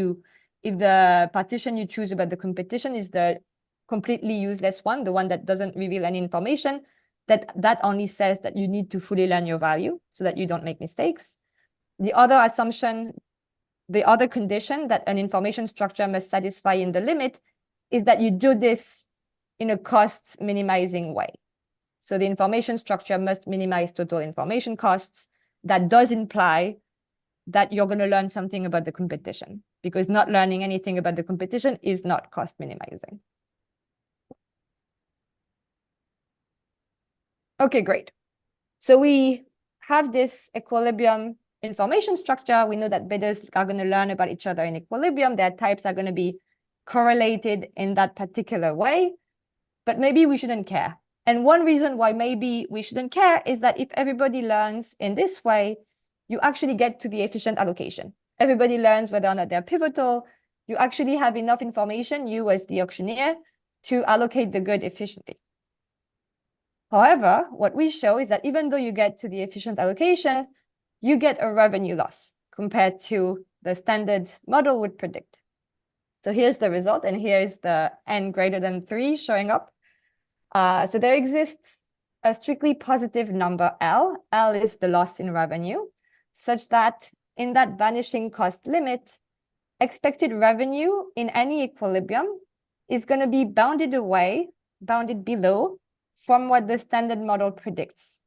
the partition you choose about the competition is the completely useless one, the one that doesn't reveal any information, that only says that you need to fully learn your value so that you don't make mistakes. The other assumption, the other condition that an information structure must satisfy in the limit is that you do this in a cost minimizing way. So the information structure must minimize total information costs. That does imply that you're going to learn something about the competition, because not learning anything about the competition is not cost minimizing. Okay, great. So we have this equilibrium information structure. We know that bidders are going to learn about each other in equilibrium. Their types are going to be correlated in that particular way, but maybe we shouldn't care. And one reason why maybe we shouldn't care is that if everybody learns in this way, you actually get to the efficient allocation. Everybody learns whether or not they're pivotal. You actually have enough information, you as the auctioneer, to allocate the good efficiently. However, what we show is that even though you get to the efficient allocation, you get a revenue loss compared to the standard model would predict. So here's the result, and here is the n greater than 3 showing up. So there exists a strictly positive number L. L is the loss in revenue, such that in that vanishing cost limit, expected revenue in any equilibrium is going to be bounded below from what the standard model predicts.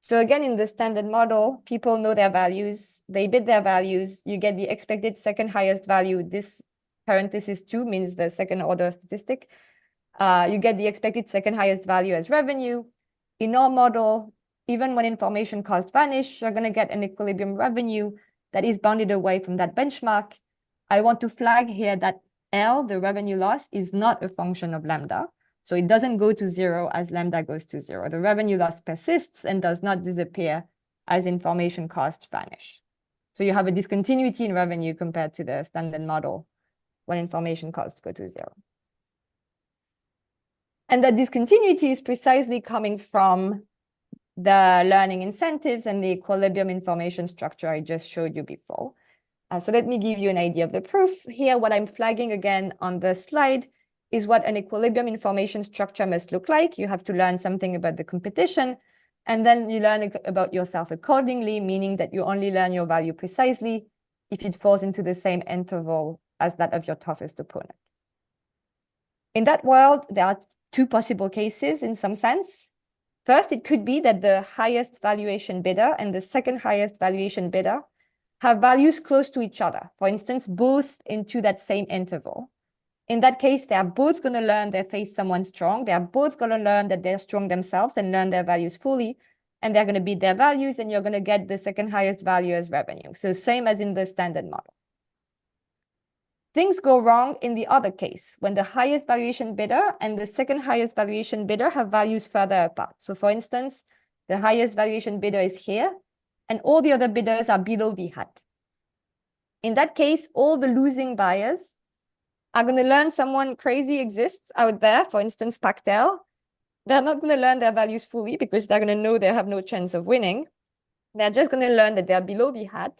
So again, in the standard model, people know their values, they bid their values, you get the expected second highest value. This parenthesis 2 means the second order statistic. You get the expected second highest value as revenue. In our model, even when information costs vanish, you're going to get an equilibrium revenue that is bounded away from that benchmark. I want to flag here that L, the revenue loss, is not a function of lambda. So it doesn't go to 0 as lambda goes to 0. The revenue loss persists and does not disappear as information costs vanish. So you have a discontinuity in revenue compared to the standard model when information costs go to 0. And that discontinuity is precisely coming from the learning incentives and the equilibrium information structure I just showed you before. So let me give you an idea of the proof. Here, what I'm flagging again on the slide is what an equilibrium information structure must look like. You have to learn something about the competition, and then you learn about yourself accordingly, meaning that you only learn your value precisely if it falls into the same interval as that of your toughest opponent. In that world, there are two possible cases in some sense. First, it could be that the highest valuation bidder and the second highest valuation bidder have values close to each other, for instance, both into that same interval. In that case, they are both going to learn they face someone strong. They are both going to learn that they're strong themselves and learn their values fully, and they're going to beat their values, and you're going to get the second highest value as revenue. So same as in the standard model. Things go wrong in the other case, when the highest valuation bidder and the second highest valuation bidder have values further apart. So for instance, the highest valuation bidder is here, and all the other bidders are below V hat. In that case, all the losing buyers are going to learn someone crazy exists out there, for instance, Pactel. They're not going to learn their values fully because they're going to know they have no chance of winning. They're just going to learn that they're below V hat.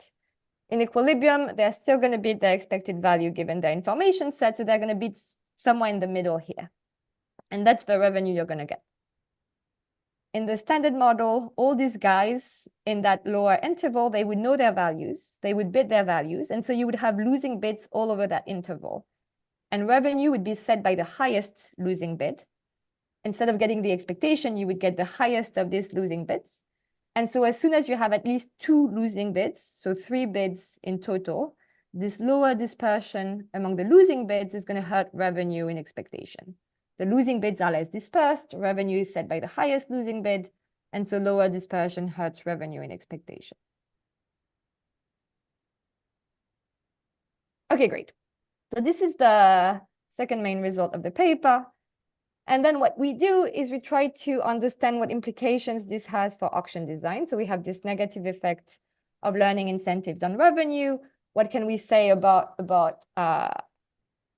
In equilibrium, they're still going to beat their expected value given their information set, so they're going to beat somewhere in the middle here. And that's the revenue you're going to get. In the standard model, all these guys in that lower interval, they would know their values, they would bid their values, and so you would have losing bids all over that interval. And revenue would be set by the highest losing bid. Instead of getting the expectation, you would get the highest of these losing bids. And so as soon as you have at least 2 losing bids, so 3 bids in total, this lower dispersion among the losing bids is going to hurt revenue in expectation. The losing bids are less dispersed, revenue is set by the highest losing bid, and so lower dispersion hurts revenue in expectation. Okay, great. So this is the second main result of the paper. And then what we do is we try to understand what implications this has for auction design. So we have this negative effect of learning incentives on revenue. What can we say about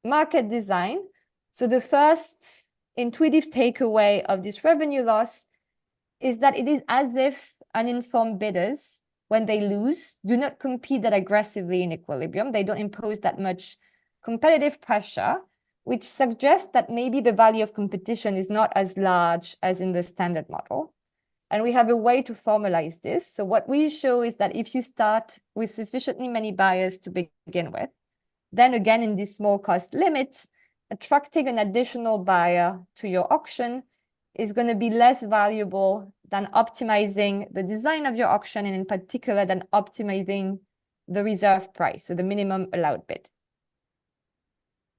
market design? So the first intuitive takeaway of this revenue loss is that it is as if uninformed bidders, when they lose, do not compete that aggressively in equilibrium. They don't impose that much competitive pressure, which suggests that maybe the value of competition is not as large as in the standard model. And we have a way to formalize this. So what we show is that if you start with sufficiently many buyers to begin with, then again, in this small cost limit, attracting an additional buyer to your auction is going to be less valuable than optimizing the design of your auction, and in particular, than optimizing the reserve price, so the minimum allowed bid.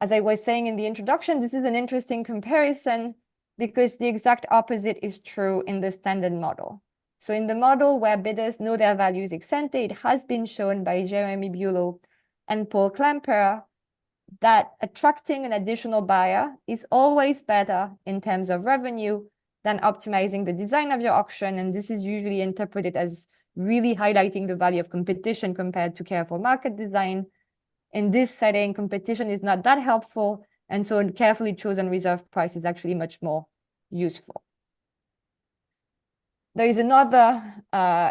As I was saying in the introduction, this is an interesting comparison because the exact opposite is true in the standard model. So in the model where bidders know their values ex ante, it has been shown by Jeremy Bulow and Paul Klemperer that attracting an additional buyer is always better in terms of revenue than optimizing the design of your auction. And this is usually interpreted as really highlighting the value of competition compared to careful market design. In this setting, competition is not that helpful. And so a carefully chosen reserve price is actually much more useful. There is another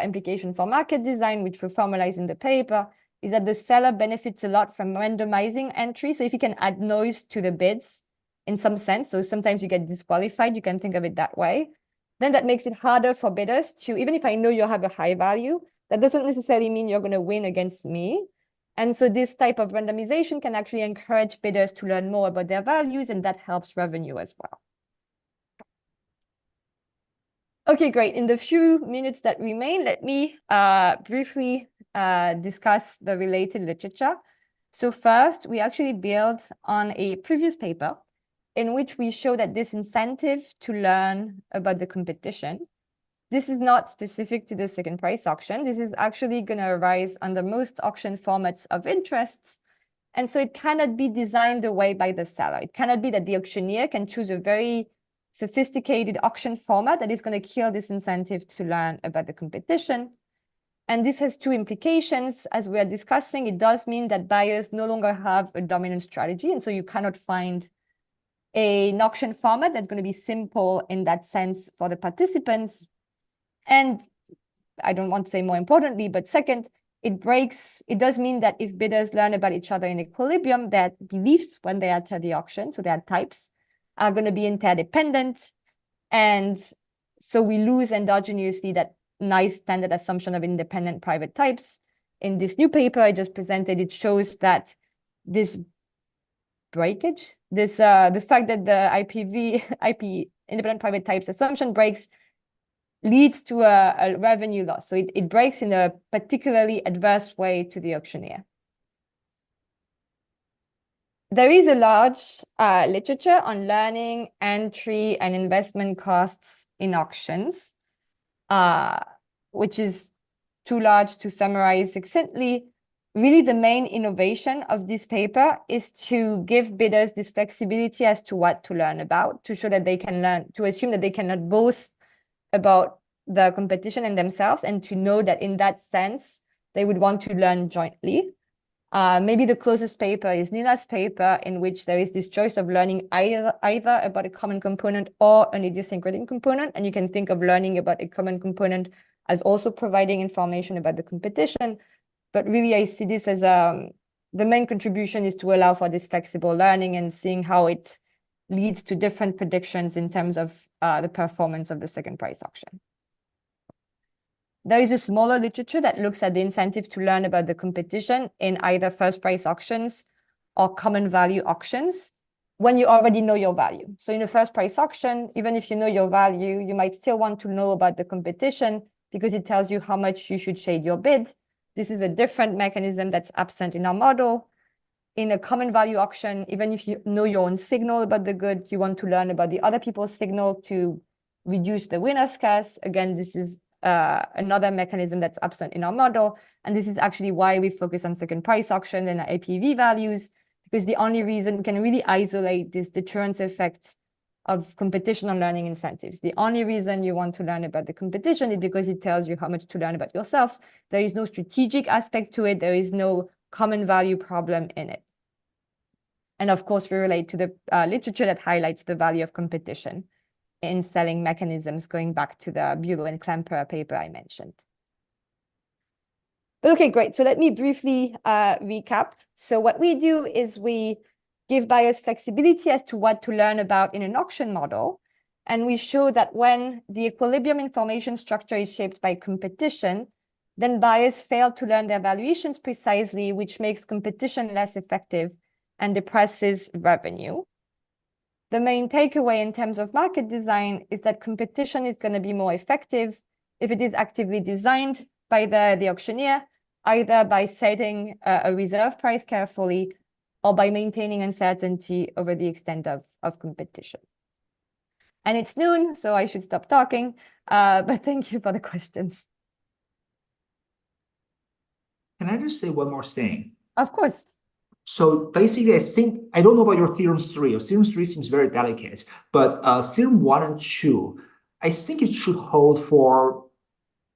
implication for market design, which we formalize in the paper, is that the seller benefits a lot from randomizing entry. So if you can add noise to the bids in some sense, so sometimes you get disqualified, you can think of it that way, then that makes it harder for bidders to, even if I know you have a high value, that doesn't necessarily mean you're going to win against me. And so this type of randomization can actually encourage bidders to learn more about their values, and that helps revenue as well. Okay, great. In the few minutes that remain, let me briefly discuss the related literature. So first, we actually build on a previous paper in which we show that this incentive to learn about the competition, this is not specific to the second price auction. This is actually going to arise under most auction formats of interests. And so it cannot be designed away by the seller. It cannot be that the auctioneer can choose a very sophisticated auction format that is going to kill this incentive to learn about the competition. And this has two implications. As we are discussing, it does mean that buyers no longer have a dominant strategy. And so you cannot find an auction format that's going to be simple in that sense for the participants. And I don't want to say more importantly, but second, it does mean that if bidders learn about each other in equilibrium, their beliefs when they enter the auction, so their types, are going to be interdependent. And so we lose endogenously that nice standard assumption of independent private types. In this new paper I just presented, it shows that this breakage, the fact that the IP independent private types assumption breaks leads to a revenue loss. So it breaks in a particularly adverse way to the auctioneer. There is a large literature on learning, entry, and investment costs in auctions, which is too large to summarize succinctly. Really, the main innovation of this paper is to give bidders this flexibility as to what to learn about, to show that they can learn, to assume that they can learn both about the competition and themselves, and to know that in that sense, they would want to learn jointly. Maybe the closest paper is Nina's paper, in which there is this choice of learning either about a common component or an idiosyncratic component. And you can think of learning about a common component as also providing information about the competition. But really, I see this as the main contribution is to allow for this flexible learning and seeing how it leads to different predictions in terms of the performance of the second price auction. There is a smaller literature that looks at the incentive to learn about the competition in either first price auctions or common value auctions when you already know your value. So in a first price auction, even if you know your value, you might still want to know about the competition because it tells you how much you should shade your bid. This is a different mechanism that's absent in our model. In a common value auction, even if you know your own signal about the good, you want to learn about the other people's signal to reduce the winner's curse. Again, this is another mechanism that's absent in our model. And this is actually why we focus on second price auction and APV values, because the only reason we can really isolate this deterrence effect of competition on learning incentives. The only reason you want to learn about the competition is because it tells you how much to learn about yourself. There is no strategic aspect to it. There is no common value problem in it. And of course, we relate to the literature that highlights the value of competition in selling mechanisms, going back to the Bulow and Klemperer paper I mentioned. But okay, great. So let me briefly recap. So what we do is we give buyers flexibility as to what to learn about in an auction model. And we show that when the equilibrium information structure is shaped by competition, then buyers fail to learn their valuations precisely, which makes competition less effective and depresses revenue. The main takeaway in terms of market design is that competition is going to be more effective if it is actively designed by the auctioneer, either by setting a reserve price carefully or by maintaining uncertainty over the extent of competition. And it's noon, so I should stop talking, but thank you for the questions. Can I just say one more thing? Of course. So basically, I think, I don't know about your theorem 3. Your theorem 3 seems very delicate, but theorem 1 and 2, I think it should hold for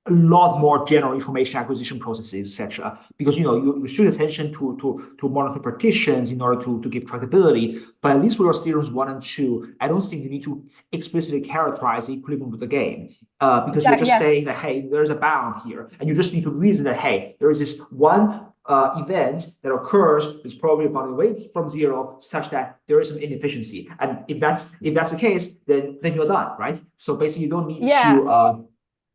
a lot more general information acquisition processes, etc. Because you restrict attention to monitoring partitions in order to give tractability. But at least with your theorems 1 and 2, I don't think you need to explicitly characterize the equilibrium of the game. Because you're just saying that, hey, there's a bound here. And you just need to reason that, hey, there is this one event that occurs is probably bounded away from 0 such that there is some inefficiency. And if that's the case, then you're done, right? So basically you don't need to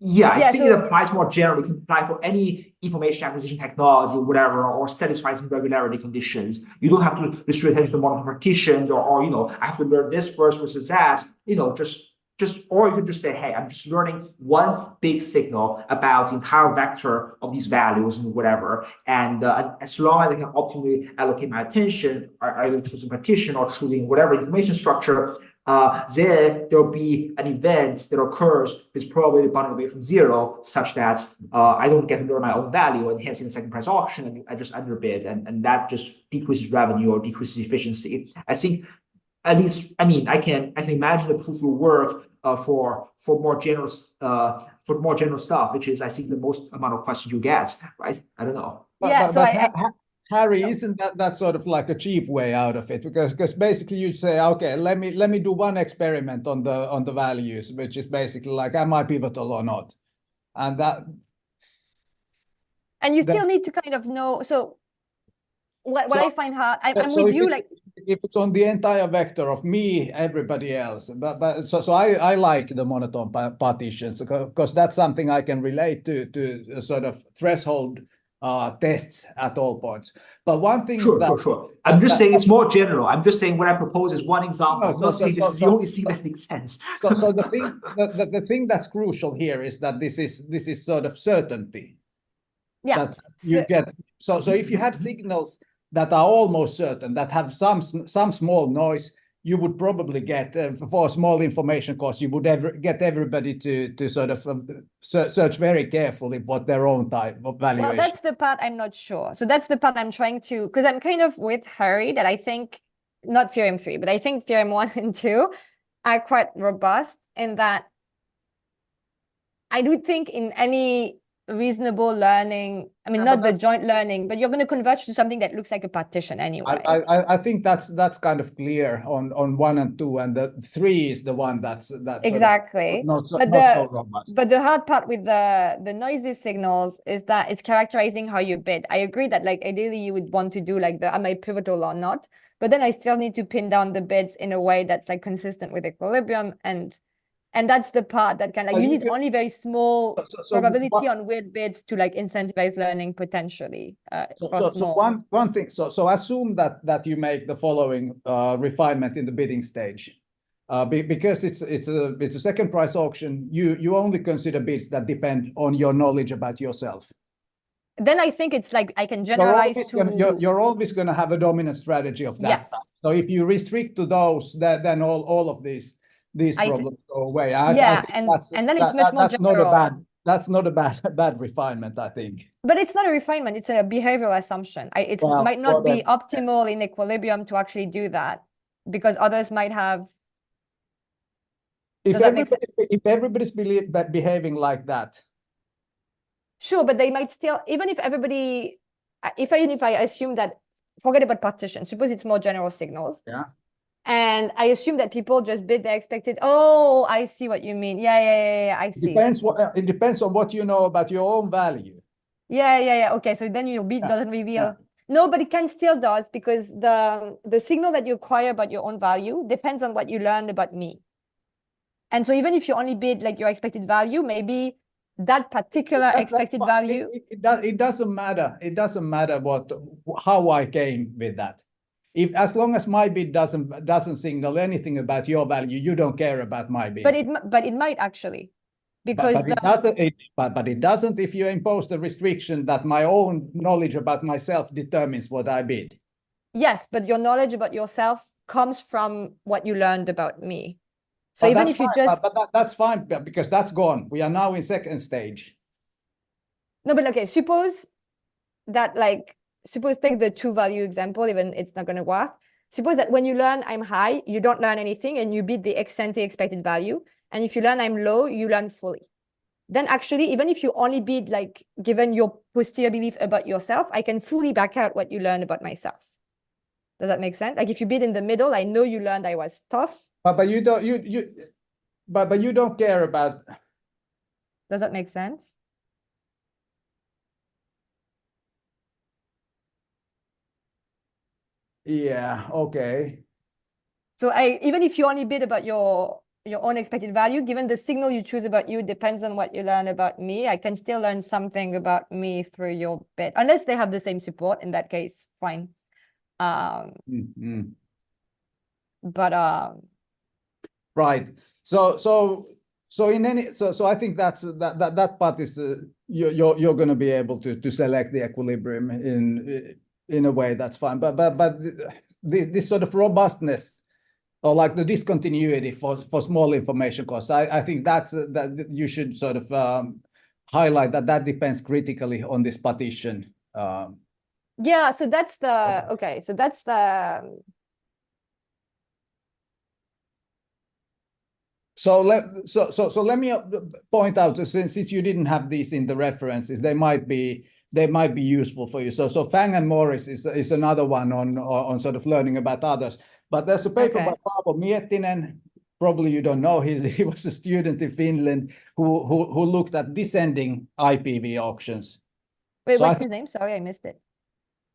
I think it applies more generally. It can apply for any information acquisition technology, whatever, or satisfy some regularity conditions. You don't have to restrict attention to monitoring partitions, or I have to learn this first versus that. Or you could just say, hey, I'm just learning one big signal about the entire vector of these values and whatever. And as long as I can optimally allocate my attention, either choosing partition or choosing whatever information structure, then there'll be an event that occurs with probability bounding away from 0, such that I don't get to learn my own value, and hence in the second price auction, and I just underbid, and that just decreases revenue or decreases efficiency. I think, at least, I can imagine the proof will work for more general stuff, which is, I think, the most amount of questions you get, right? I don't know. Harry, isn't that sort of like a cheap way out of it? Because basically you say, okay, let me do one experiment on the values, which is basically like, am I pivotal or not? And you still need to kind of know. So what I find hard, I'm with you, like, if it's on the entire vector of me, everybody else, so I like the monotone partitions, because that's something I can relate to sort of threshold tests at all points. But one thing Sure. I'm just saying it's more general. I'm just saying what I propose is one example. I'm not saying this is the only thing that makes sense. So the thing that's crucial here is that this is sort of certainty. Yeah. That you get. So if you had signals that are almost certain, that have some small noise, you would probably get, for a small information cost, you would get everybody to sort of search very carefully what their own type of valuation. Well, that's the part I'm not sure. So that's the part I'm trying to, because I'm kind of with Harry that I think, not theorem 3, but I think theorem 1 and 2 are quite robust in that I do think in any reasonable learning, not the joint learning, but you're going to converge to something that looks like a partition anyway. I think that's kind of clear on 1 and 2, and the 3 is the one that's exactly not so robust. But the hard part with the noisy signals is that it's characterizing how you bid. I agree that, like, ideally you would want to do like am I pivotal or not, but then I still need to pin down the bids in a way that's like consistent with equilibrium, and that's the part that can, like, you need only very small probability on weird bids to like incentivize learning potentially. One thing. So assume that you make the following refinement in the bidding stage, because it's a second price auction. You only consider bids that depend on your knowledge about yourself. Then I think it's like I can generalize you're always going to have a dominant strategy of that. Yes. Stuff. So if you restrict to those, then all of these problems go away. And then it's much more general. That's not a bad refinement, I think. But it's not a refinement, it's a behavioral assumption. It might not be optimal in equilibrium to actually do that, because others might have If everybody's behaving like that. Sure, but they might still, even if everybody, if I assume that, forget about partition, suppose it's more general signals. Yeah. And I assume that people just bid the expected. Oh, I see what you mean. Yeah, I see. It depends on what you know about your own value. Yeah. Okay, so then your bid doesn't reveal. Yeah. No, but it can still does, because the signal that you acquire about your own value depends on what you learned about me. And so even if you only bid like your expected value, maybe that particular expected value. It doesn't matter. It doesn't matter how I came with that. As long as my bid doesn't signal anything about your value, you don't care about my bid. But it might actually, because but it doesn't if you impose the restriction that my own knowledge about myself determines what I bid. Yes, but your knowledge about yourself comes from what you learned about me. So even if you just, that's fine, because that's gone. We are now in second stage. No, but okay, suppose take the two value example, even it's not going to work. Suppose that when you learn I'm high, you don't learn anything and you bid the ex ante expected value. And if you learn I'm low, you learn fully. Then actually, even if you only bid like given your posterior belief about yourself, I can fully back out what you learned about myself. Does that make sense? Like if you bid in the middle, I know you learned I was tough. But you don't care about. Does that make sense? Yeah, okay. So even if you only bid about your own expected value, given the signal you choose about you depends on what you learn about me, I can still learn something about me through your bid, unless they have the same support. In that case, fine. But right. So I think that part is you're going to be able to select the equilibrium in a way that's fine. But this sort of robustness, or like the discontinuity for small information costs, I think that you should sort of highlight that depends critically on this partition. Yeah, so that's the okay. So that's the. So let me point out, since you didn't have these in the references, they might be useful for you. So Fang and Morris is another one on sort of learning about others. But there's a paper by Paavo Miettinen. Probably you don't know. He was a student in Finland who looked at descending IPv auctions. Wait, what's his name? Sorry, I missed it.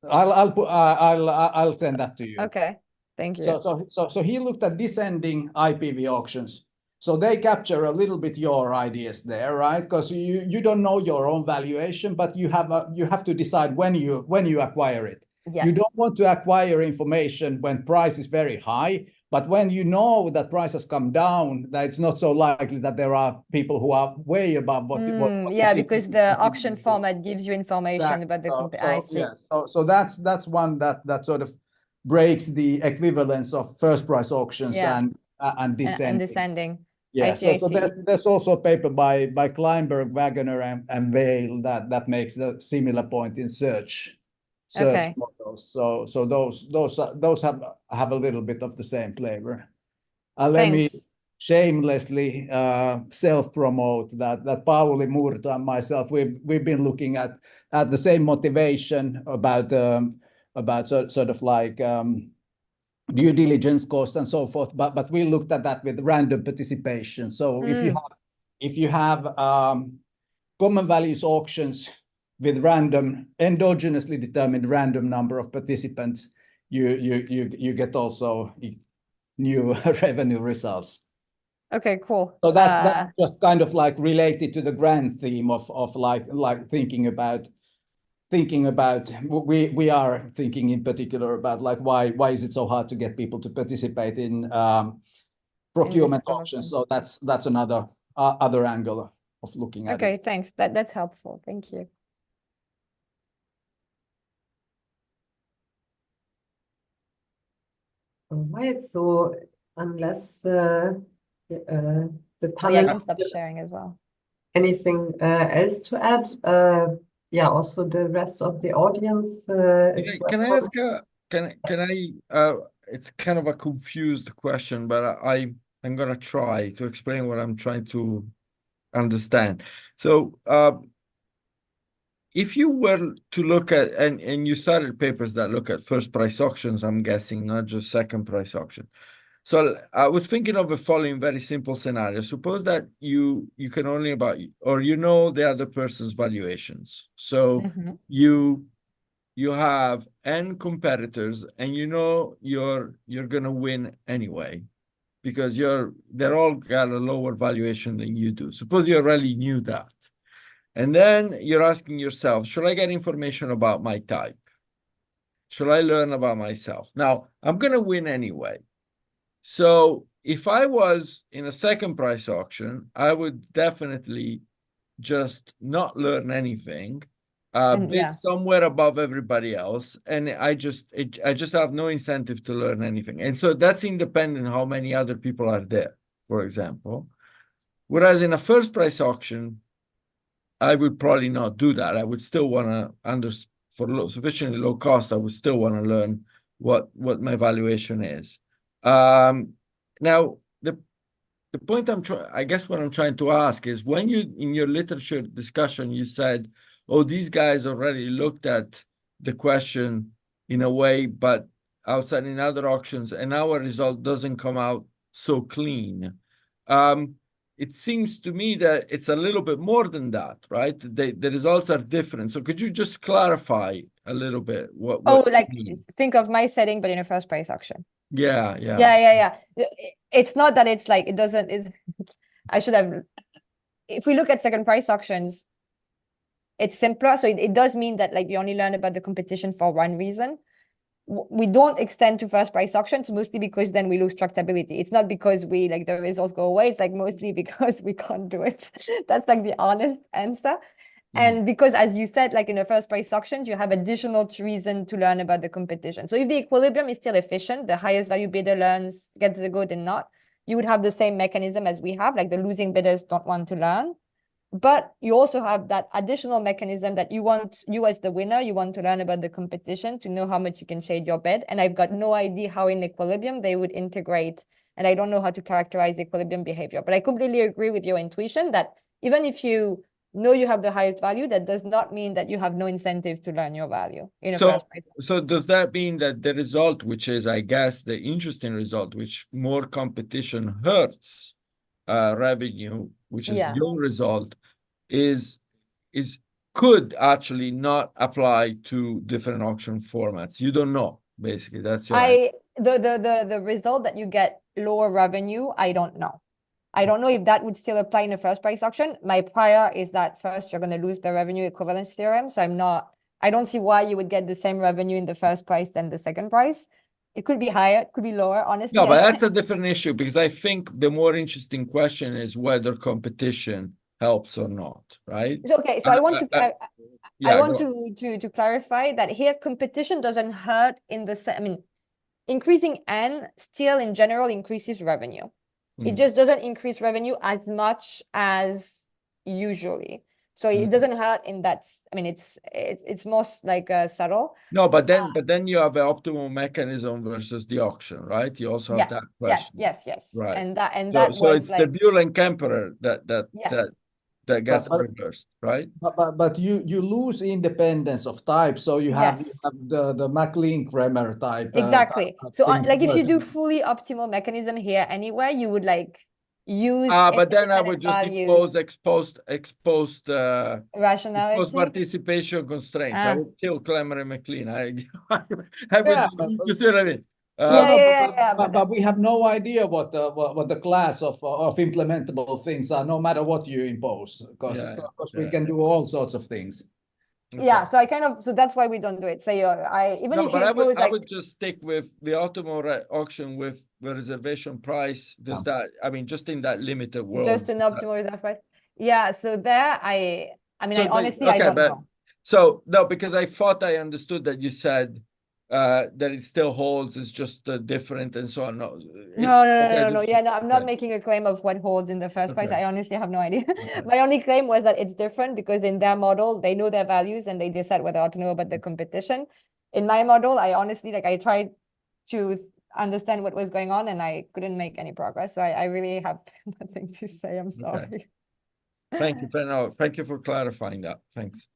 I'll send that to you. Okay, thank you. So he looked at descending IPv auctions. So they capture a little bit your ideas there, right? Because you don't know your own valuation, but you have to decide when you acquire it. Yes. You don't want to acquire information when price is very high, but when you know that price has come down, that it's not so likely that there are people who are way above what yeah, because the auction format gives you information about the I see. So that's one that sort of breaks the equivalence of first price auctions and descending. Yeah, so there's also a paper by Kleinberg, Wagoner, and Vale that makes the similar point in search models. So those have a little bit of the same flavor. Let me shamelessly self-promote that Pauli Murto and myself, we've been looking at the same motivation about sort of like due diligence costs and so forth, but we looked at that with random participation. So if you have common values auctions with random endogenously determined random number of participants, you get also new revenue results. Okay, cool. So that's just kind of like related to the grand theme of like thinking about we are thinking in particular about like why is it so hard to get people to participate in procurement auctions. So that's another other angle of looking at it. Okay, thanks. That's helpful. Thank you. All right. So unless the panel, I can stop sharing as well. Anything else to add? Yeah, also the rest of the audience. Can I ask? Can I? It's kind of a confused question, but I I'm gonna try to explain what I'm trying to understand. So if you were to look at, and you cited papers that look at first price auctions, I'm guessing, not just second price auction. So I was thinking of the following very simple scenario. Suppose that you can only or you know the other person's valuations. So you have N competitors, and you know you're gonna win anyway, because they're all got a lower valuation than you do. Suppose you already knew that. And then you're asking yourself, should I get information about my type? Should I learn about myself? Now, I'm going to win anyway. So if I was in a second price auction, I would definitely just not learn anything, bid somewhere above everybody else, and I just have no incentive to learn anything. And so that's independent how many other people are there, for example. Whereas in a first price auction, I would probably not do that. I would still want to for sufficiently low cost, I would still want to learn what my valuation is. Now, the point I guess what I'm trying to ask is, when you, in your literature discussion, you said, oh, these guys already looked at the question in a way, but outside in other auctions, and our result doesn't come out so clean. It seems to me that it's a little bit more than that, right? The results are different. So could you just clarify a little bit what like think of my setting, but in a first price auction. Yeah. It's not that it's like, I should have, if we look at second price auctions, it's simpler. So it does mean that like you only learn about the competition for one reason. We don't extend to first price auctions mostly because then we lose tractability. It's not because we like the results go away. It's like mostly because we can't do it. That's like the honest answer. And because, as you said, like in the first price auctions, you have additional reason to learn about the competition. So if the equilibrium is still efficient, the highest value bidder gets the good and not, you would have the same mechanism as we have, like the losing bidders don't want to learn. But you also have that additional mechanism that you as the winner, you want to learn about the competition to know how much you can shade your bid. And I've got no idea how in equilibrium they would integrate, and I don't know how to characterize equilibrium behavior. But I completely agree with your intuition that even if you know you have the highest value, that does not mean that you have no incentive to learn your value in a first price. So does that mean that the result, which is, I guess, the interesting result, which more competition hurts revenue, which is your result, could actually not apply to different auction formats? You don't know, basically. That's your the result that you get lower revenue, I don't know. I don't know if that would still apply in a first price auction. My prior is that first you're going to lose the revenue equivalence theorem. So I don't see why you would get the same revenue in the first price than the second price. It could be higher, it could be lower, honestly. No, but that's a different issue, because I think the more interesting question is whether competition helps or not, right? Okay, so I want to clarify that here competition doesn't hurt in the increasing N still in general increases revenue. It just doesn't increase revenue as much as usually. So it doesn't hurt in that. It's most like subtle. No, but then you have an optimal mechanism versus the auction, right? You also have that question. Yes. Right. And that so was it's like the Buell and Kemperer that gets reversed, right? But you lose independence of type, so you have the MacLean-Kremer type. Exactly. So like if you do fully optimal mechanism here anywhere, you would like use but then I would just impose exposed rationality, exposed participation constraints. I would kill Kremer and MacLean. You see what I mean? But we have no idea what the class of implementable things are, no matter what you impose, because we can do all sorts of things. Okay. So that's why we don't do it. So I would just stick with the optimal auction with the reservation price. Does that, just in that limited world, just an optimal reserve price? Yeah. So there, I honestly don't know. So no, because I thought I understood that you said that it still holds, it's just different and so on. No. I'm not making a claim of what holds in the first price. I honestly have no idea. My only claim was that it's different because in their model, they know their values and they decide whether to know about the competition. In my model, I honestly, I tried to understand what was going on, and I couldn't make any progress. So I really have nothing to say. I'm sorry. Thank you, Pernoud. Thank you for clarifying that. Thanks.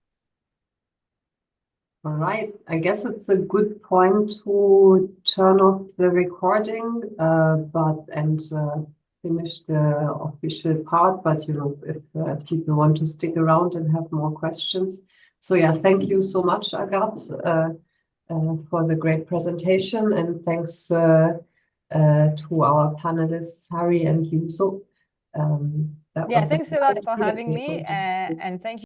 All right. I guess it's a good point to turn off the recording, and finish the official part. But you know, if people want to stick around and have more questions, so yeah, thank you so much, Agathe, for the great presentation, and thanks to our panelists, Harry and Juuso. Yeah, thanks a lot for having me, and thank you.